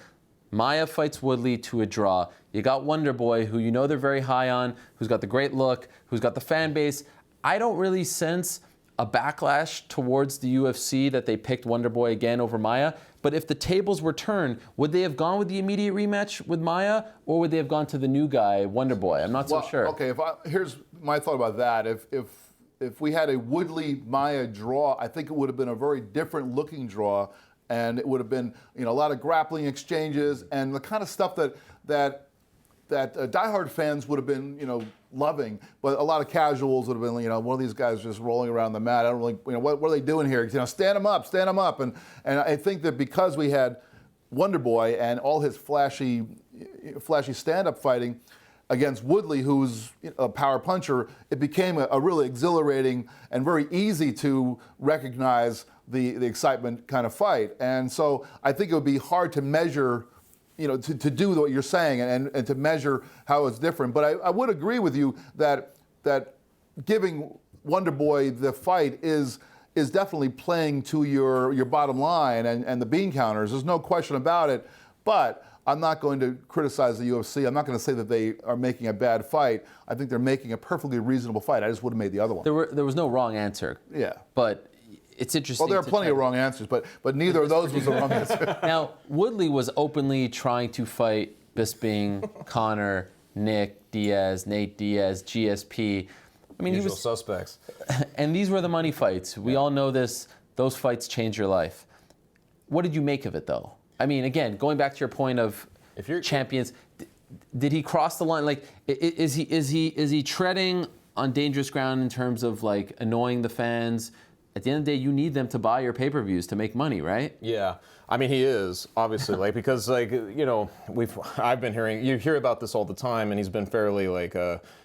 Maia fights Woodley to a draw. You got Wonderboy, who they're very high on, who's got the great look, who's got the fan base. I don't really sense a backlash towards the UFC that they picked Wonderboy again over Maia. But if the tables were turned, would they have gone with the immediate rematch with Maia, or would they have gone to the new guy, Wonderboy? I'm not so sure. Okay, here's my thought about that. If we had a Woodley-Maia draw, I think it would have been a very different looking draw. And it would have been, a lot of grappling exchanges and the kind of stuff that diehard fans would have been, loving. But a lot of casuals would have been, one of these guys just rolling around the mat. I don't really, what are they doing here? Stand them up. And I think that because we had Wonderboy and all his flashy stand-up fighting against Woodley, who's a power puncher, it became a really exhilarating and very easy to recognize the excitement kind of fight. And so I think it would be hard to measure, to do what you're saying and to measure how it's different. But I would agree with you that giving Wonderboy the fight is definitely playing to your bottom line and the bean counters. There's no question about it. But I'm not going to criticize the UFC. I'm not going to say that they are making a bad fight. I think they're making a perfectly reasonable fight. I just would have made the other one. There was no wrong answer. Yeah. But it's interesting. Well, there are plenty of wrong answers, but neither of those was the wrong answer. Now, Woodley was openly trying to fight Bisping, Conor, Nick Diaz, Nate Diaz, GSP. I mean, usual suspects. And these were the money fights. We all know this. Those fights change your life. What did you make of it, though? I mean, again, going back to your point of champions, did he cross the line? Like, is he treading on dangerous ground in terms of like annoying the fans? At the end of the day, you need them to buy your pay-per-views to make money, right? Yeah. I mean, he is, obviously, because I've been you hear about this all the time, and he's been fairly,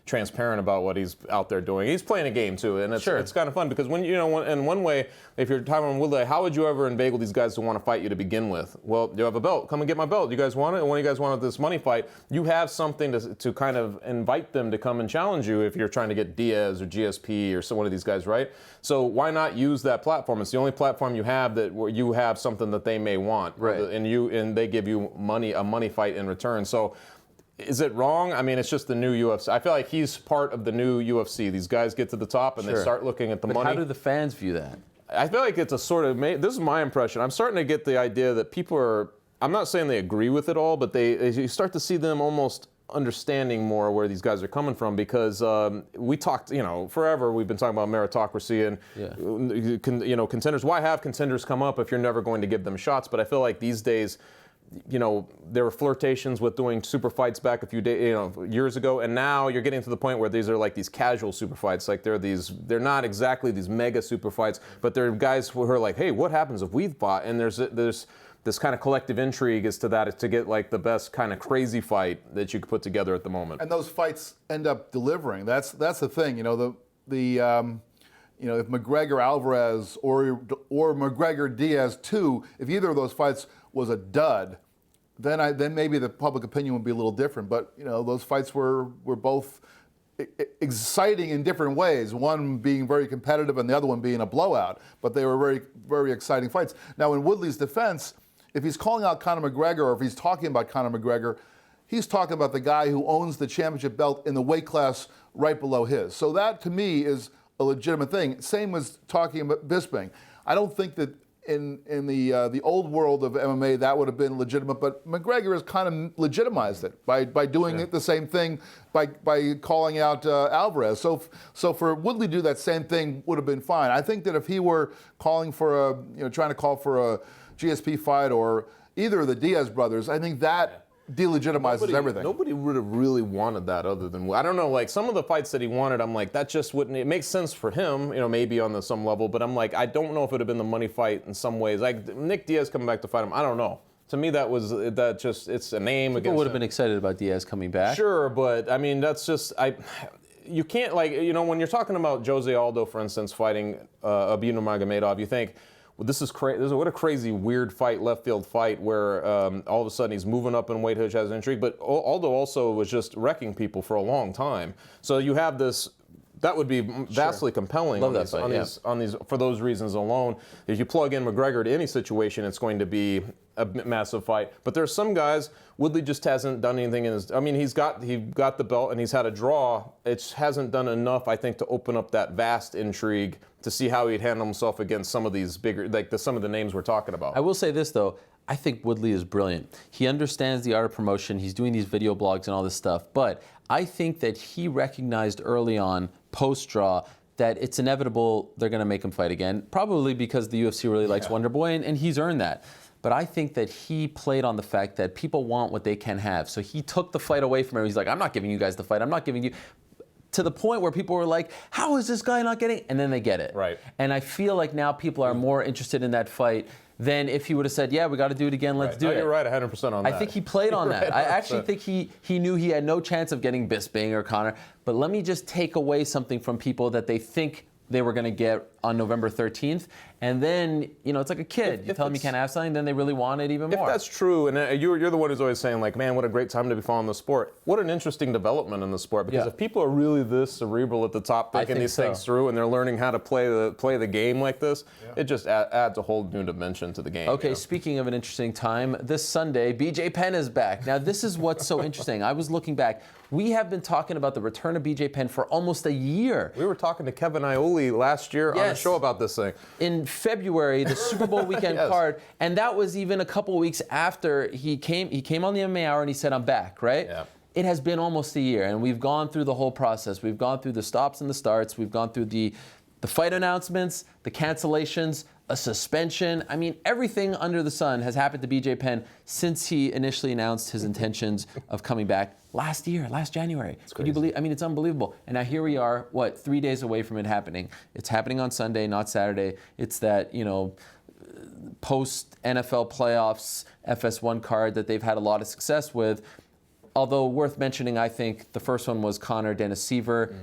transparent about what he's out there doing. He's playing a game, too, and it's kind of fun, because in one way, if you're Tyron Woodley, how would you ever inveigle these guys to want to fight you to begin with? Well, you have a belt. Come and get my belt. You guys want it? And when you guys wanted this money fight, you have something to kind of invite them to come and challenge you if you're trying to get Diaz or GSP or one of these guys, right? So why not use that platform? It's the only platform you have where you have something that they may want, right? And they give you a money fight in return. So is it wrong? I mean, it's just the new UFC. I feel like he's part of the new UFC. These guys get to the top and they start looking at the money. How do the fans view that? I feel like it's a sort of, this is my impression. I'm starting to get the idea that people are, I'm not saying they agree with it all, but you start to see them almost understanding more where these guys are coming from, because we talked, forever we've been talking about meritocracy and contenders. Why have contenders come up if you're never going to give them shots? But I feel like these days there were flirtations with doing super fights back a few days, years ago, and now you're getting to the point where these are like these casual super fights. Like they're not exactly these mega super fights, but they're guys who are like, hey, what happens if we fought? And there's this kind of collective intrigue as to that, to get like the best kind of crazy fight that you could put together at the moment. And those fights end up delivering. That's the thing. If McGregor Alvarez or McGregor Diaz 2, if either of those fights was a dud, then maybe the public opinion would be a little different. But those fights were both exciting in different ways. One being very competitive and the other one being a blowout. But they were very, very exciting fights. Now, in Woodley's defense, if he's calling out Conor McGregor or if he's talking about Conor McGregor, he's talking about the guy who owns the championship belt in the weight class right below his. So that, to me, is a legitimate thing. Same as talking about Bisping. I don't think that in the old world of MMA that would have been legitimate, but McGregor has kind of legitimized it by doing it the same thing by calling out Alvarez. So for Woodley to do that same thing would have been fine. I think that if he were calling for trying to call for a GSP fight or either of the Diaz brothers, I think that delegitimizes everything. Nobody would have really wanted that other than, I don't know, like some of the fights that he wanted, I'm like, that just wouldn't, it makes sense for him, maybe on some level, but I'm like, I don't know if it would have been the money fight in some ways. Like Nick Diaz coming back to fight him, I don't know. To me, it's a name against People would have been excited about Diaz coming back. Sure, but I mean, that's just, you can't, when you're talking about Jose Aldo, for instance, fighting Abir Nurmagomedov, you think, well, this is crazy. What a crazy, weird fight, left field fight, where all of a sudden he's moving up in weight, which has intrigue. But Aldo also was just wrecking people for a long time. So you have this. That would be vastly compelling. Love on these for those reasons alone. If you plug in McGregor to any situation, it's going to be a massive fight. But there's some guys. Woodley just hasn't done anything in his. I mean, he got the belt and he's had a draw. It hasn't done enough, I think, to open up that vast intrigue to see how he'd handle himself against some of these bigger, some of the names we're talking about. I will say this though. I think Woodley is brilliant. He understands the art of promotion. He's doing these video blogs and all this stuff. But I think that he recognized early on, post-draw, that it's inevitable they're going to make him fight again, probably because the UFC really likes Wonder Boy, and he's earned that. But I think that he played on the fact that people want what they can have. So he took the fight away from him. He's like, I'm not giving you guys the fight. I'm not giving you... To the point where people were like, how is this guy not getting it? And then they get it. Right. And I feel like now people are more interested in that fight than if he would have said, yeah, we got to do it again, let's do it. You're right, 100% on that. I think he played on that. I actually think he knew he had no chance of getting Bisping or Conor, but let me just take away something from people that they think they were going to get on November 13th. And then, it's like a kid. You tell them you can't have something, then they really want it even more. If that's true, and you're the one who's always saying, like, man, what a great time to be following the sport. What an interesting development in the sport. Because if people are really this cerebral at the top, thinking these things through, and they're learning how to play the game like this, it just adds a whole new dimension to the game. Okay, speaking of an interesting time, this Sunday, BJ Penn is back. Now, this is what's so interesting. I was looking back. We have been talking about the return of BJ Penn for almost a year. We were talking to Kevin Ioli last year on the show about this thing. In February, the Super Bowl weekend card, and that was even a couple of weeks after he came on the MMA Hour and he said, I'm back, right? Yeah. It has been almost a year, and we've gone through the whole process. We've gone through the stops and the starts. We've gone through the fight announcements, the cancellations, a suspension. I mean, everything under the sun has happened to BJ Penn since he initially announced his intentions of coming back last January. Could you believe? I mean, it's unbelievable. And now here we are, 3 days away from it happening. It's happening on Sunday, not Saturday. It's that, post-NFL playoffs FS1 card that they've had a lot of success with. Although worth mentioning, I think the first one was Conor Dennis Seaver.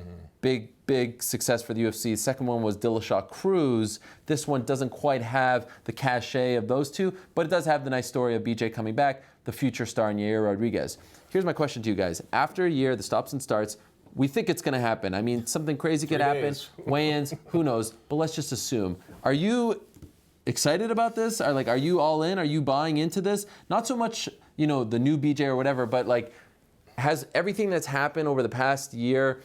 Big success for the UFC. The second one was Dillashaw Cruz. This one doesn't quite have the cachet of those two, but it does have the nice story of BJ coming back, the future star Yair Rodriguez. Here's my question to you guys. After a year, the stops and starts, we think it's going to happen. I mean, something crazy could happen. Weigh-ins, who knows? But let's just assume. Are you excited about this? Are you all in? Are you buying into this? Not so much, the new BJ or whatever, but has everything that's happened over the past year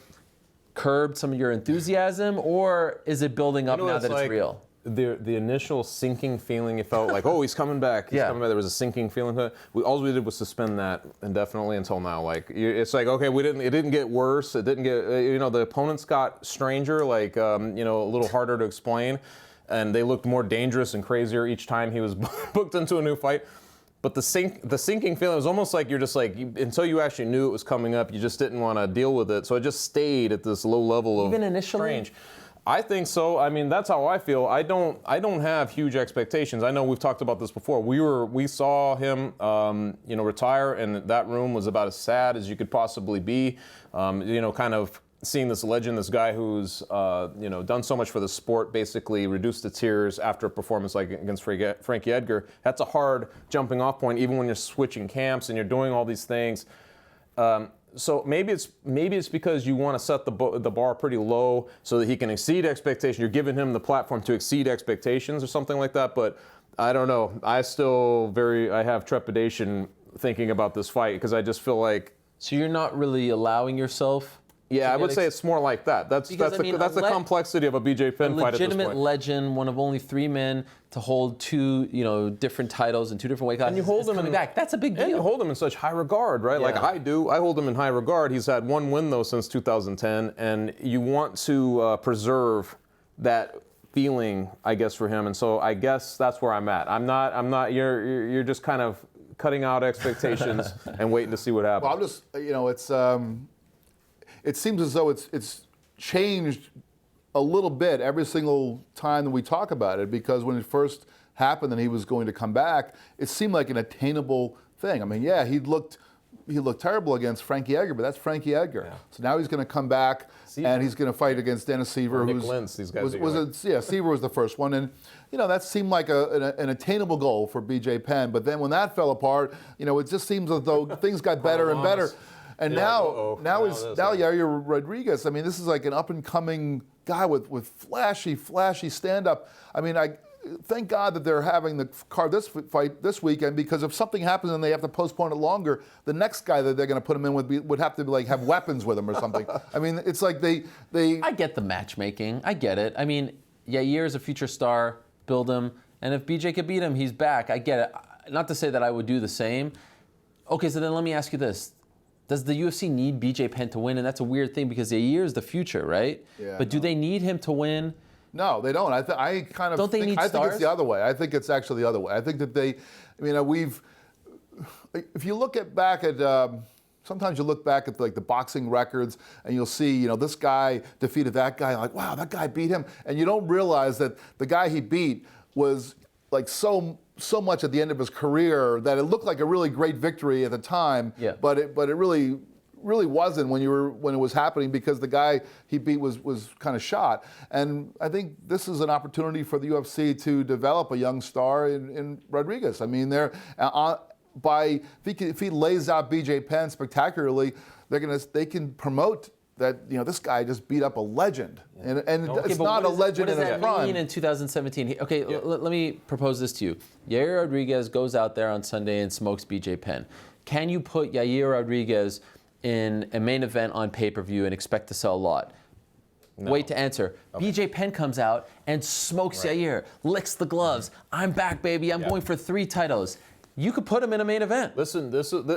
curbed some of your enthusiasm, or is it building up now that it's real? The initial sinking feeling, you felt like, oh, he's coming back. He's coming back. There was a sinking feeling to it. All we did was suspend that indefinitely until now. It's like, okay, it didn't get worse. It didn't get, the opponents got stranger, a little harder to explain, and they looked more dangerous and crazier each time he was booked into a new fight. But the sinking feeling was almost like you're just like, until you actually knew it was coming up, you just didn't want to deal with it. So it just stayed at this low level of even initially. Strange. I think so. I mean, that's how I feel. I don't have huge expectations. I know we've talked about this before. We saw him, retire, and that room was about as sad as you could possibly be. Kind of seeing this legend, this guy who's done so much for the sport, basically reduced to tears after a performance like against Frankie Edgar. That's a hard jumping off point, even when you're switching camps and you're doing all these things. So maybe it's because you want to set the bar pretty low so that he can exceed expectations. You're giving him the platform to exceed expectations or something like that. But I don't know. I have trepidation thinking about this fight because I just feel like. So you're not really allowing yourself. Yeah, I would say it's more like that. That's the complexity of a BJ Penn fight at this point. Legitimate legend, one of only 3 men to hold 2, different titles in 2 different weight classes. And you hold him back. That's a big deal. And you hold him in such high regard, right? Yeah. Like I do. I hold him in high regard. He's had 1 win though since 2010, and you want to preserve that feeling, I guess, for him. And so I guess that's where I'm at. I'm not. You're just kind of cutting out expectations and waiting to see what happens. Well, I'm just, it seems as though it's changed a little bit every single time that we talk about it, because when it first happened and he was going to come back, it seemed like an attainable thing. I mean, yeah, he looked terrible against Frankie Edgar, but that's Frankie Edgar. Yeah. So now he's going to come back and he's going to fight against Dennis Seaver, Nick Lentz, these guys Seaver was the first one, and that seemed like an attainable goal for BJ Penn. But then when that fell apart, it just seems as though things got better and better. And now Yair Rodriguez. I mean, this is like an up-and-coming guy with flashy stand-up. I mean, thank God that they're having the card this fight this weekend, because if something happens and they have to postpone it longer, the next guy that they're going to put him in would have to have weapons with him or something. I mean, it's like they. I get the matchmaking. I get it. I mean, Yair is a future star. Build him, and if BJ could beat him, he's back. I get it. Not to say that I would do the same. Okay, so then let me ask you this. Does the UFC need BJ Penn to win? And that's a weird thing because Yair is the future, right? Yeah, but do they need him to win? No, they don't. I think it's the other way. I think it's actually the other way. I think that if you look back at, sometimes you look back at like the boxing records and you'll see, this guy defeated that guy. Like, wow, that guy beat him. And you don't realize that the guy he beat was like so much at the end of his career that it looked like a really great victory at the time, but it really wasn't when it was happening, because the guy he beat was kind of shot. And I think this is an opportunity for the UFC to develop a young star in Rodriguez. I mean, if he lays out BJ Penn spectacularly, they can promote that this guy just beat up a legend, and it's not a legend in his prime. What does that mean in 2017? Okay, let me propose this to you. Yair Rodriguez goes out there on Sunday and smokes BJ Penn. Can you put Yair Rodriguez in a main event on pay-per-view and expect to sell a lot? No. Wait to answer. Okay. BJ Penn comes out and smokes Yair, licks the gloves. I'm back, baby. I'm going for 3 titles. You could put him in a main event. Listen,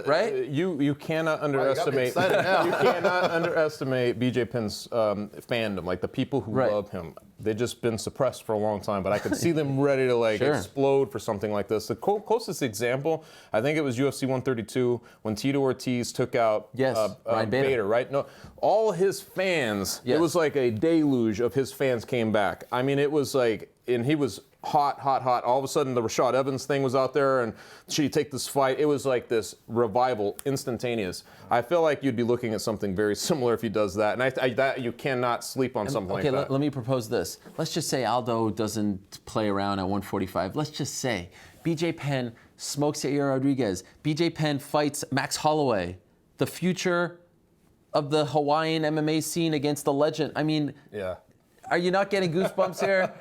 right? You cannot underestimate. You cannot underestimate BJ Penn's fandom. Like the people who love him, they've just been suppressed for a long time. But I could see them ready to explode for something like this. The closest example, I think it was UFC 132 when Tito Ortiz took out Bader. Right? No, all his fans. Yes. It was like a deluge of his fans came back. I mean, it was like, and he was hot. All of a sudden, the Rashad Evans thing was out there, and should he take this fight? It was like this revival, instantaneous. I feel like you'd be looking at something very similar if he does that, and that you cannot sleep on something like that. Okay, let me propose this. Let's just say Aldo doesn't play around at 145. Let's just say BJ Penn smokes Yair Rodriguez. BJ Penn fights Max Holloway, the future of the Hawaiian MMA scene against the legend. I mean, are you not getting goosebumps here?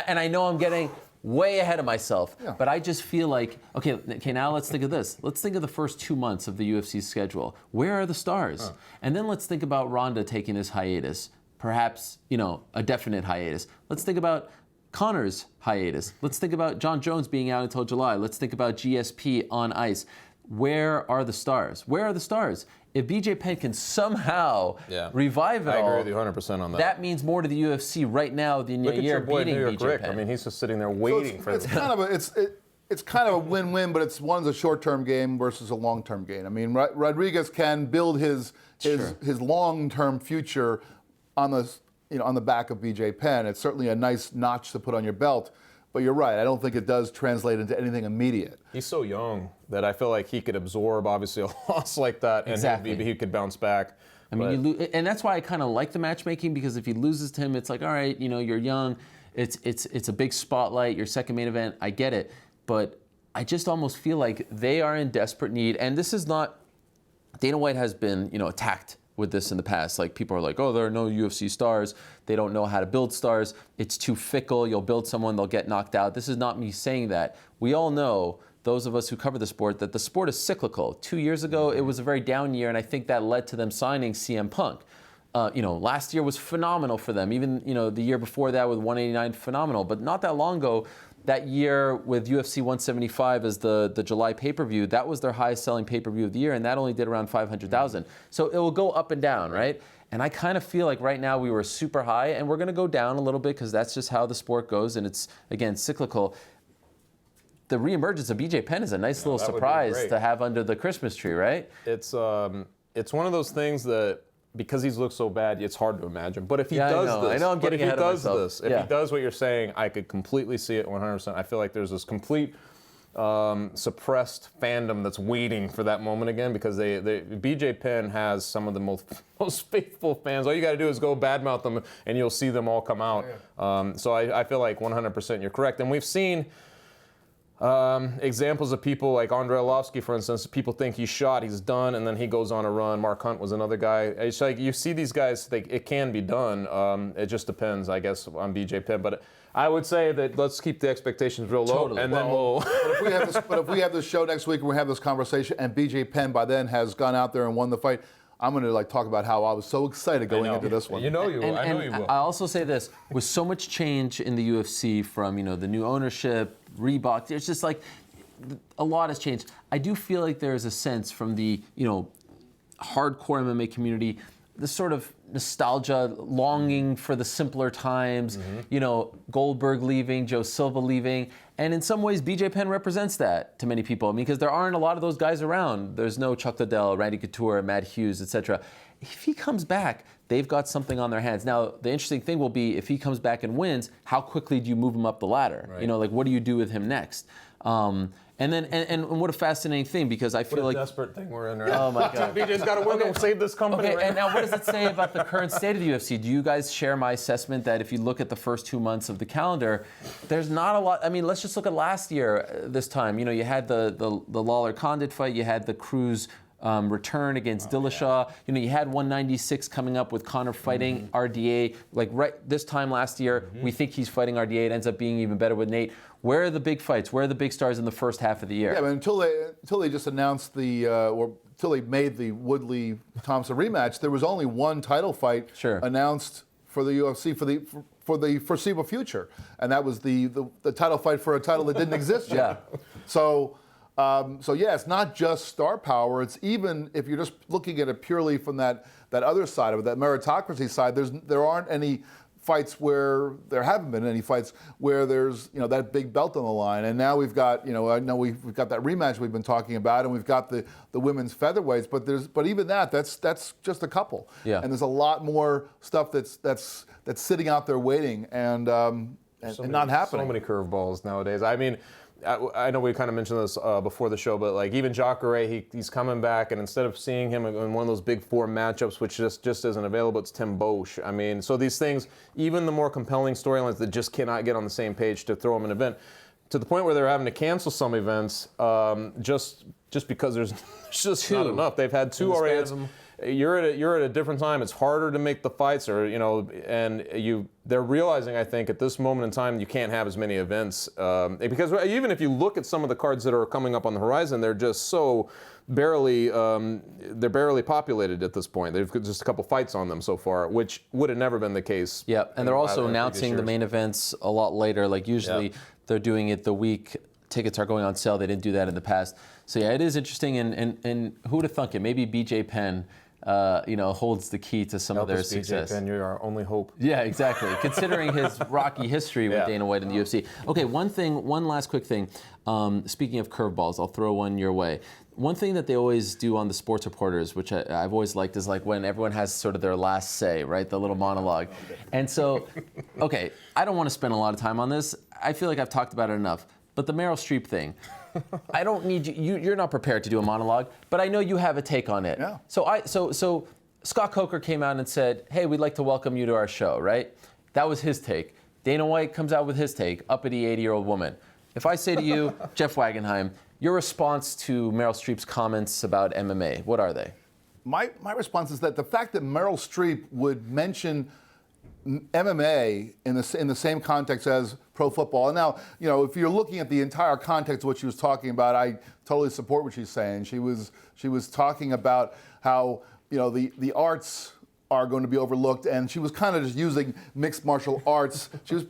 And I know I'm getting way ahead of myself, but I just feel like, okay, now let's think of this. Let's think of the first 2 months of the UFC schedule. Where are the stars? And then let's think about Ronda taking this hiatus, perhaps, a definite hiatus. Let's think about Connor's hiatus. Let's think about John Jones being out until July. Let's think about GSP on ice. Where are the stars? Where are the stars? If BJ Penn can somehow revive it all, I agree with you 100% on that. That means more to the UFC right now than Yair beating BJ Penn. I mean, he's just sitting there waiting for it's kind of it's kind of a win-win, but one's a short-term game versus a long-term game. I mean, Rodriguez can build his long-term future on the back of BJ Penn. It's certainly a nice notch to put on your belt. But you're right. I don't think it does translate into anything immediate. He's so young that I feel like he could absorb, obviously, a loss like that, and he could bounce back. I mean, and that's why I kind of like the matchmaking, because if he loses to him, it's like, all right, you're young. It's a big spotlight. Your second main event. I get it. But I just almost feel like they are in desperate need. And this is not, Dana White has been, attacked with this in the past. Like, people are like, oh, there are no UFC stars. They don't know how to build stars. It's too fickle. You'll build someone, they'll get knocked out. This is not me saying that. We all know, those of us who cover the sport, that the sport is cyclical. 2 years ago, it was a very down year, and I think that led to them signing CM Punk. Last year was phenomenal for them. Even, the year before that with 189, phenomenal. But not that long ago, that year with UFC 175 as the July pay-per-view, that was their highest selling pay-per-view of the year, and that only did around 500,000. So it will go up and down, right? And I kind of feel like right now we were super high, and we're going to go down a little bit because that's just how the sport goes, and it's, again, cyclical. The reemergence of BJ Penn is a nice little surprise to have under the Christmas tree, right? It's one of those things that, because he's looked so bad, it's hard to imagine. But if he does this, if he does what you're saying, I could completely see it 100%. I feel like there's this complete suppressed fandom that's waiting for that moment again, because BJ Penn has some of the most faithful fans. All you got to do is go badmouth them, and you'll see them all come out. So I feel like 100% you're correct. And we've seen examples of people like Andrei Arlovsky, for instance. People think he's shot, he's done, and then he goes on a run. Mark Hunt was another guy. It's like you see these guys, it can be done. It just depends, I guess, on BJ Penn. But I would say that let's keep the expectations real low, and then we'll. But if we have this show next week and we have this conversation, and BJ Penn by then has gone out there and won the fight, I'm going to talk about how I was so excited going into this one. I know you will. I also say this, with so much change in the UFC from the new ownership, Reebok, there's just like a lot has changed. I do feel like there is a sense from the hardcore MMA community, this sort of nostalgia, longing for the simpler times. Goldberg leaving, Joe Silva leaving. And in some ways, BJ Penn represents that to many people. I mean, because there aren't a lot of those guys around. There's no Chuck Liddell, Randy Couture, Matt Hughes, etc. If he comes back, they've got something on their hands. Now, the interesting thing will be, if he comes back and wins, how quickly do you move him up the ladder? Right. What do you do with him next? And what a fascinating thing, because I feel what like a desperate thing we're in right now. Oh my God! BJ's got to win to save this company. Okay, right and now what does it say about the current state of the UFC? Do you guys share my assessment that if you look at the first 2 months of the calendar, there's not a lot? I mean, let's just look at last year. This time, you had the Lawler Condit fight, you had the Cruz return against Dillashaw. You had 196 coming up with Conor fighting RDA. Like right this time last year, we think he's fighting RDA. It ends up being even better with Nate. Where are the big fights? Where are the big stars in the first half of the year? Yeah, but until they just announced until they made the Woodley Thompson rematch, there was only one title fight announced for the UFC for the foreseeable future, and that was the title fight for a title that didn't exist yet. So it's not just star power. It's even if you're just looking at it purely from that other side of it, that meritocracy side. There aren't any fights where there haven't been any fights where there's that big belt on the line. And now we've got I know we've got that rematch we've been talking about, and we've got the women's featherweights. But even that's just a couple. Yeah. And there's a lot more stuff that's sitting out there waiting and not happening. So many curveballs nowadays. I mean, I know we kind of mentioned this before the show, but like even Jacare, he's coming back, and instead of seeing him in one of those big four matchups, which just isn't available, it's Tim Bosch. I mean, so these things, even the more compelling storylines that just cannot get on the same page to throw them an event, to the point where they're having to cancel some events just because there's just not enough. They've had two already. You're at a different time. It's harder to make the fights, they're realizing, I think, at this moment in time, you can't have as many events because even if you look at some of the cards that are coming up on the horizon, they're just so barely populated at this point. They've got just a couple fights on them so far, which would have never been the case. Yeah, and they're also announcing the main events a lot later. Like usually, they're doing it the week tickets are going on sale. They didn't do that in the past. So yeah, it is interesting. And who would have thunk it? Maybe BJ Penn. holds the key to some of their success. Penn, you're our only hope. Yeah, exactly. Considering his rocky history with Dana White in the UFC. Okay, one last quick thing. Speaking of curveballs, I'll throw one your way. One thing that they always do on the sports reporters, which I've always liked, is like when everyone has sort of their last say, right? The little monologue. And so, okay, I don't want to spend a lot of time on this. I feel like I've talked about it enough. But the Meryl Streep thing, I don't need you. You're not prepared to do a monologue, but I know you have a take on it. Yeah. So Scott Coker came out and said, "Hey, we'd like to welcome you to our show," right? That was his take. Dana White comes out with his take, uppity 80-year-old woman. If I say to you, Jeff Wagenheim, your response to Meryl Streep's comments about MMA, what are they? My response is that the fact that Meryl Streep would mention MMA in the same context as pro football. And now, if you're looking at the entire context of what she was talking about, I totally support what she's saying. She was talking about how the arts are going to be overlooked, and she was kind of just using mixed martial arts. She was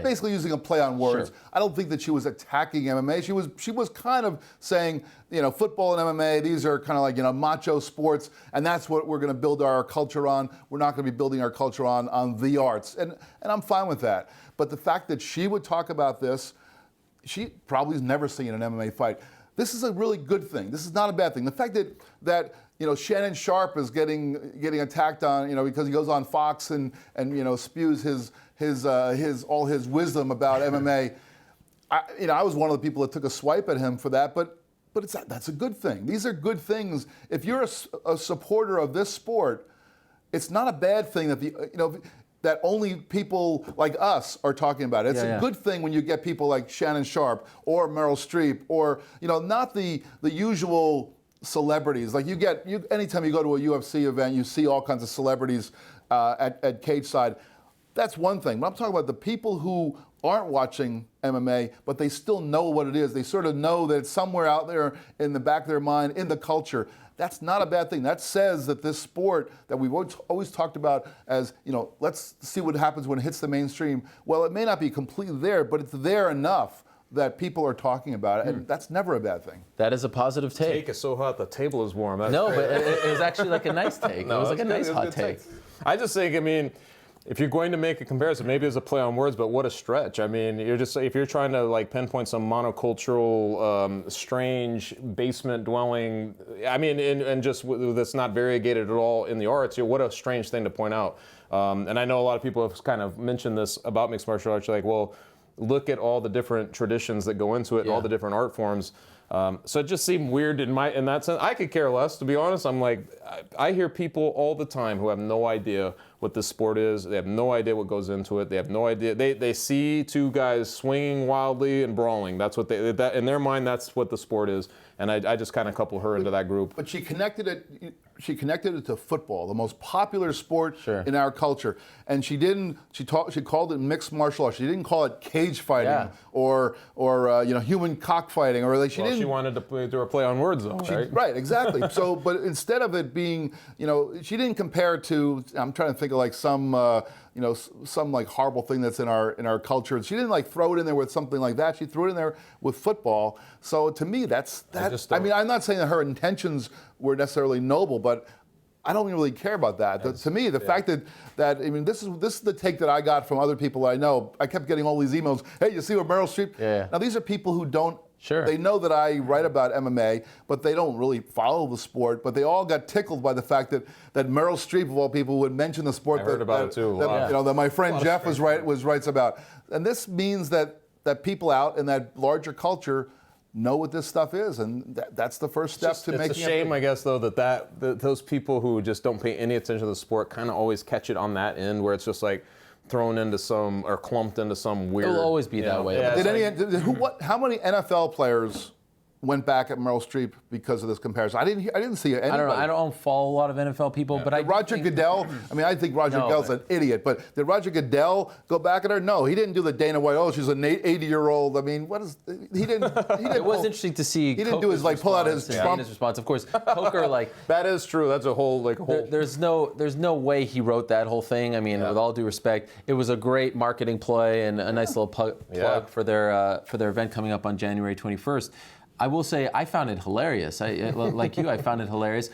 basically using a play on words. Sure. I don't think that she was attacking MMA. She was kind of saying, football and MMA, these are kind of like macho sports, and that's what we're going to build our culture on. We're not going to be building our culture on the arts, and I'm fine with that. But the fact that she would talk about this, she probably has never seen an MMA fight. This is a really good thing. This is not a bad thing. The fact that Shannon Sharp is getting attacked on, because he goes on Fox and spews all his wisdom about MMA. I was one of the people that took a swipe at him for that, but that's a good thing. These are good things. If you're a supporter of this sport, it's not a bad thing that only people like us are talking about it. It's a good thing when you get people like Shannon Sharp or Meryl Streep or not the usual celebrities. Like anytime you go to a UFC event, you see all kinds of celebrities at cage side. That's one thing. But I'm talking about the people who aren't watching MMA, but they still know what it is. They sort of know that it's somewhere out there in the back of their mind, in the culture. That's not a bad thing. That says that this sport that we've always talked about as, let's see what happens when it hits the mainstream. Well, it may not be completely there, but it's there enough that people are talking about it, and that's never a bad thing. That is a positive take. Take is so hot, the table is warm. That's no, great. but it was actually like a nice take. No, it was like a nice hot take. I just think, if you're going to make a comparison, maybe it's a play on words, but what a stretch. If you're trying to pinpoint some monocultural, strange basement dwelling, and just that's not variegated at all in the arts, what a strange thing to point out. And I know a lot of people have kind of mentioned this about mixed martial arts. You're like, well, look at all the different traditions that go into it, and all the different art forms. So it just seemed weird in that sense. I could care less, to be honest. I'm like, I hear people all the time who have no idea what this sport is. They have no idea what goes into it. They have no idea. They see two guys swinging wildly and brawling. That's what in their mind, that's what the sport is. And I just kind of couple her into that group. But she connected it to football, the most popular sport in our culture. And she called it mixed martial arts. She didn't call it cage fighting or human cockfighting She wanted to do a play on words, though, right? Right, exactly. So, but instead of it being, she didn't compare it to. I'm trying to think of like some like horrible thing that's in our culture. She didn't throw it in there with something like that. She threw it in there with football. So to me, I'm not saying that her intentions were necessarily noble, but I don't really care about that. To me, the fact that this is the take that I got from other people I know. I kept getting all these emails. Hey, you see what Meryl Streep? Yeah. Now these are people who don't. Sure. They know that I write about MMA, but they don't really follow the sport. But they all got tickled by the fact that Meryl Streep, of all people, would mention the sport. I heard about it too. That my friend Jeff writes about. And this means that people out in that larger culture know what this stuff is, and that's the first step to making it. It's a shame, I guess, though, that those people who just don't pay any attention to the sport kind of always catch it on that end, where it's just like thrown into some or clumped into some weird. It'll always be that way. Yeah, how many NFL players went back at Meryl Streep because of this comparison? I didn't see anybody. I don't know. I don't follow a lot of NFL people, but Roger Goodell. I think Roger Goodell's an idiot. But did Roger Goodell go back at her? No, he didn't do the Dana White. Oh, she's an 80-year-old. What is? He didn't. It was interesting to see. He didn't do his pull out his Trump response. Of course, Coker that is true. That's a whole There's no way he wrote that whole thing. With all due respect, it was a great marketing play and a nice little plug for their event coming up on January 21st. I will say I found it hilarious. Like you, I found it hilarious.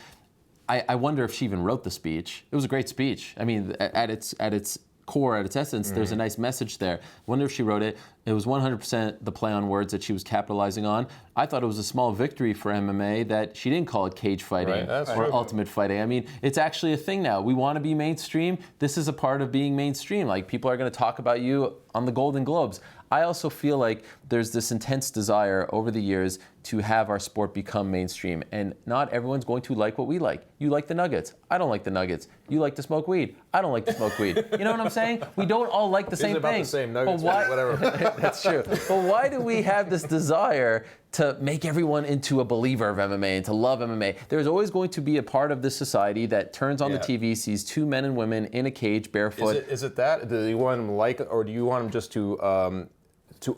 I wonder if she even wrote the speech. It was a great speech. I mean, at its core, at its essence, there's a nice message there. Wonder if she wrote it. It was 100% the play on words that she was capitalizing on. I thought it was a small victory for MMA that she didn't call it cage fighting or ultimate fighting. I mean, it's actually a thing now. We want to be mainstream. This is a part of being mainstream. Like, people are going to talk about you on the Golden Globes. I also feel like there's this intense desire over the years to have our sport become mainstream, and not everyone's going to like what we like. You like the Nuggets. I don't like the Nuggets. You like to smoke weed. I don't like to smoke weed. You know what I'm saying? We don't all like the same thing. About the same Nuggets, but why, whatever. That's true. But why do we have this desire to make everyone into a believer of MMA and to love MMA? There's always going to be a part of this society that turns on the TV, sees two men and women in a cage barefoot. Is it that? Do you want them to like it, or do you want them just to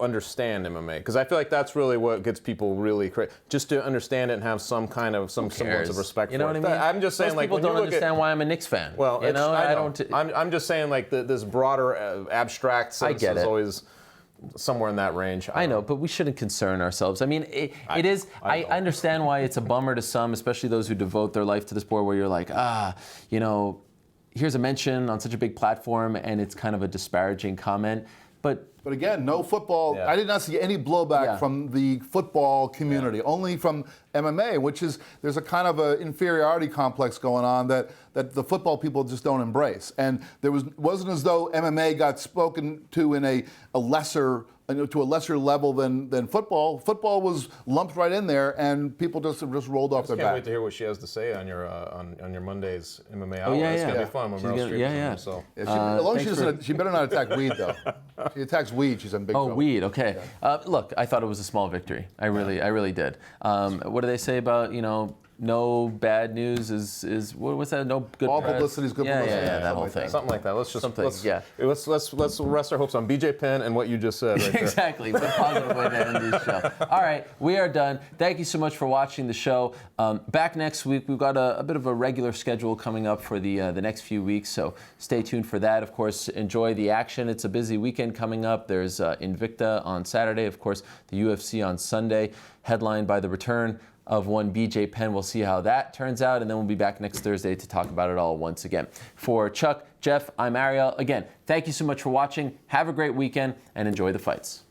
understand MMA? Because I feel like that's really what gets people really crazy. Just to understand it and have some semblance of respect. You know for what I mean? I'm just saying, most like, people when don't you look understand why I'm a Knicks fan. Well, you know, I don't. I'm just saying, like, this broader abstract sense is always somewhere in that range. I know, but we shouldn't concern ourselves. I mean, it is. I understand why it's a bummer to some, especially those who devote their life to the sport, where you're like, you know, here's a mention on such a big platform, and it's kind of a disparaging comment. But again, no football. I did not see any blowback from the football community, only from MMA, which is, there's a kind of an inferiority complex going on that the football people just don't embrace. And wasn't as though MMA got spoken to in a lesser level than football. Football was lumped right in there, and people just rolled off their back. I can't wait to hear what she has to say on your Monday's MMA hour. Oh, yeah, it's gonna be fun when Meryl Streep is on. So. As long as she better not attack weed, though. If she attacks weed, she's in big trouble. Oh, weed. Okay. Look, I thought it was a small victory. I really did. What do they say about, you know, no bad news is what's that? No good. All publicity is good publicity. Yeah, that whole thing. Something like that. Let's rest our hopes on BJ Penn and what you just said. Right there. Exactly. What a positive way to end this show. All right, we are done. Thank you so much for watching the show. Back next week. We've got a bit of a regular schedule coming up for the next few weeks, so stay tuned for that. Of course, enjoy the action. It's a busy weekend coming up. There's Invicta on Saturday. Of course, the UFC on Sunday, headlined by the return of one BJ Penn. We'll see how that turns out, and then we'll be back next Thursday to talk about it all once again. For Chuck, Jeff, I'm Ariel. Again, thank you so much for watching. Have a great weekend, and enjoy the fights.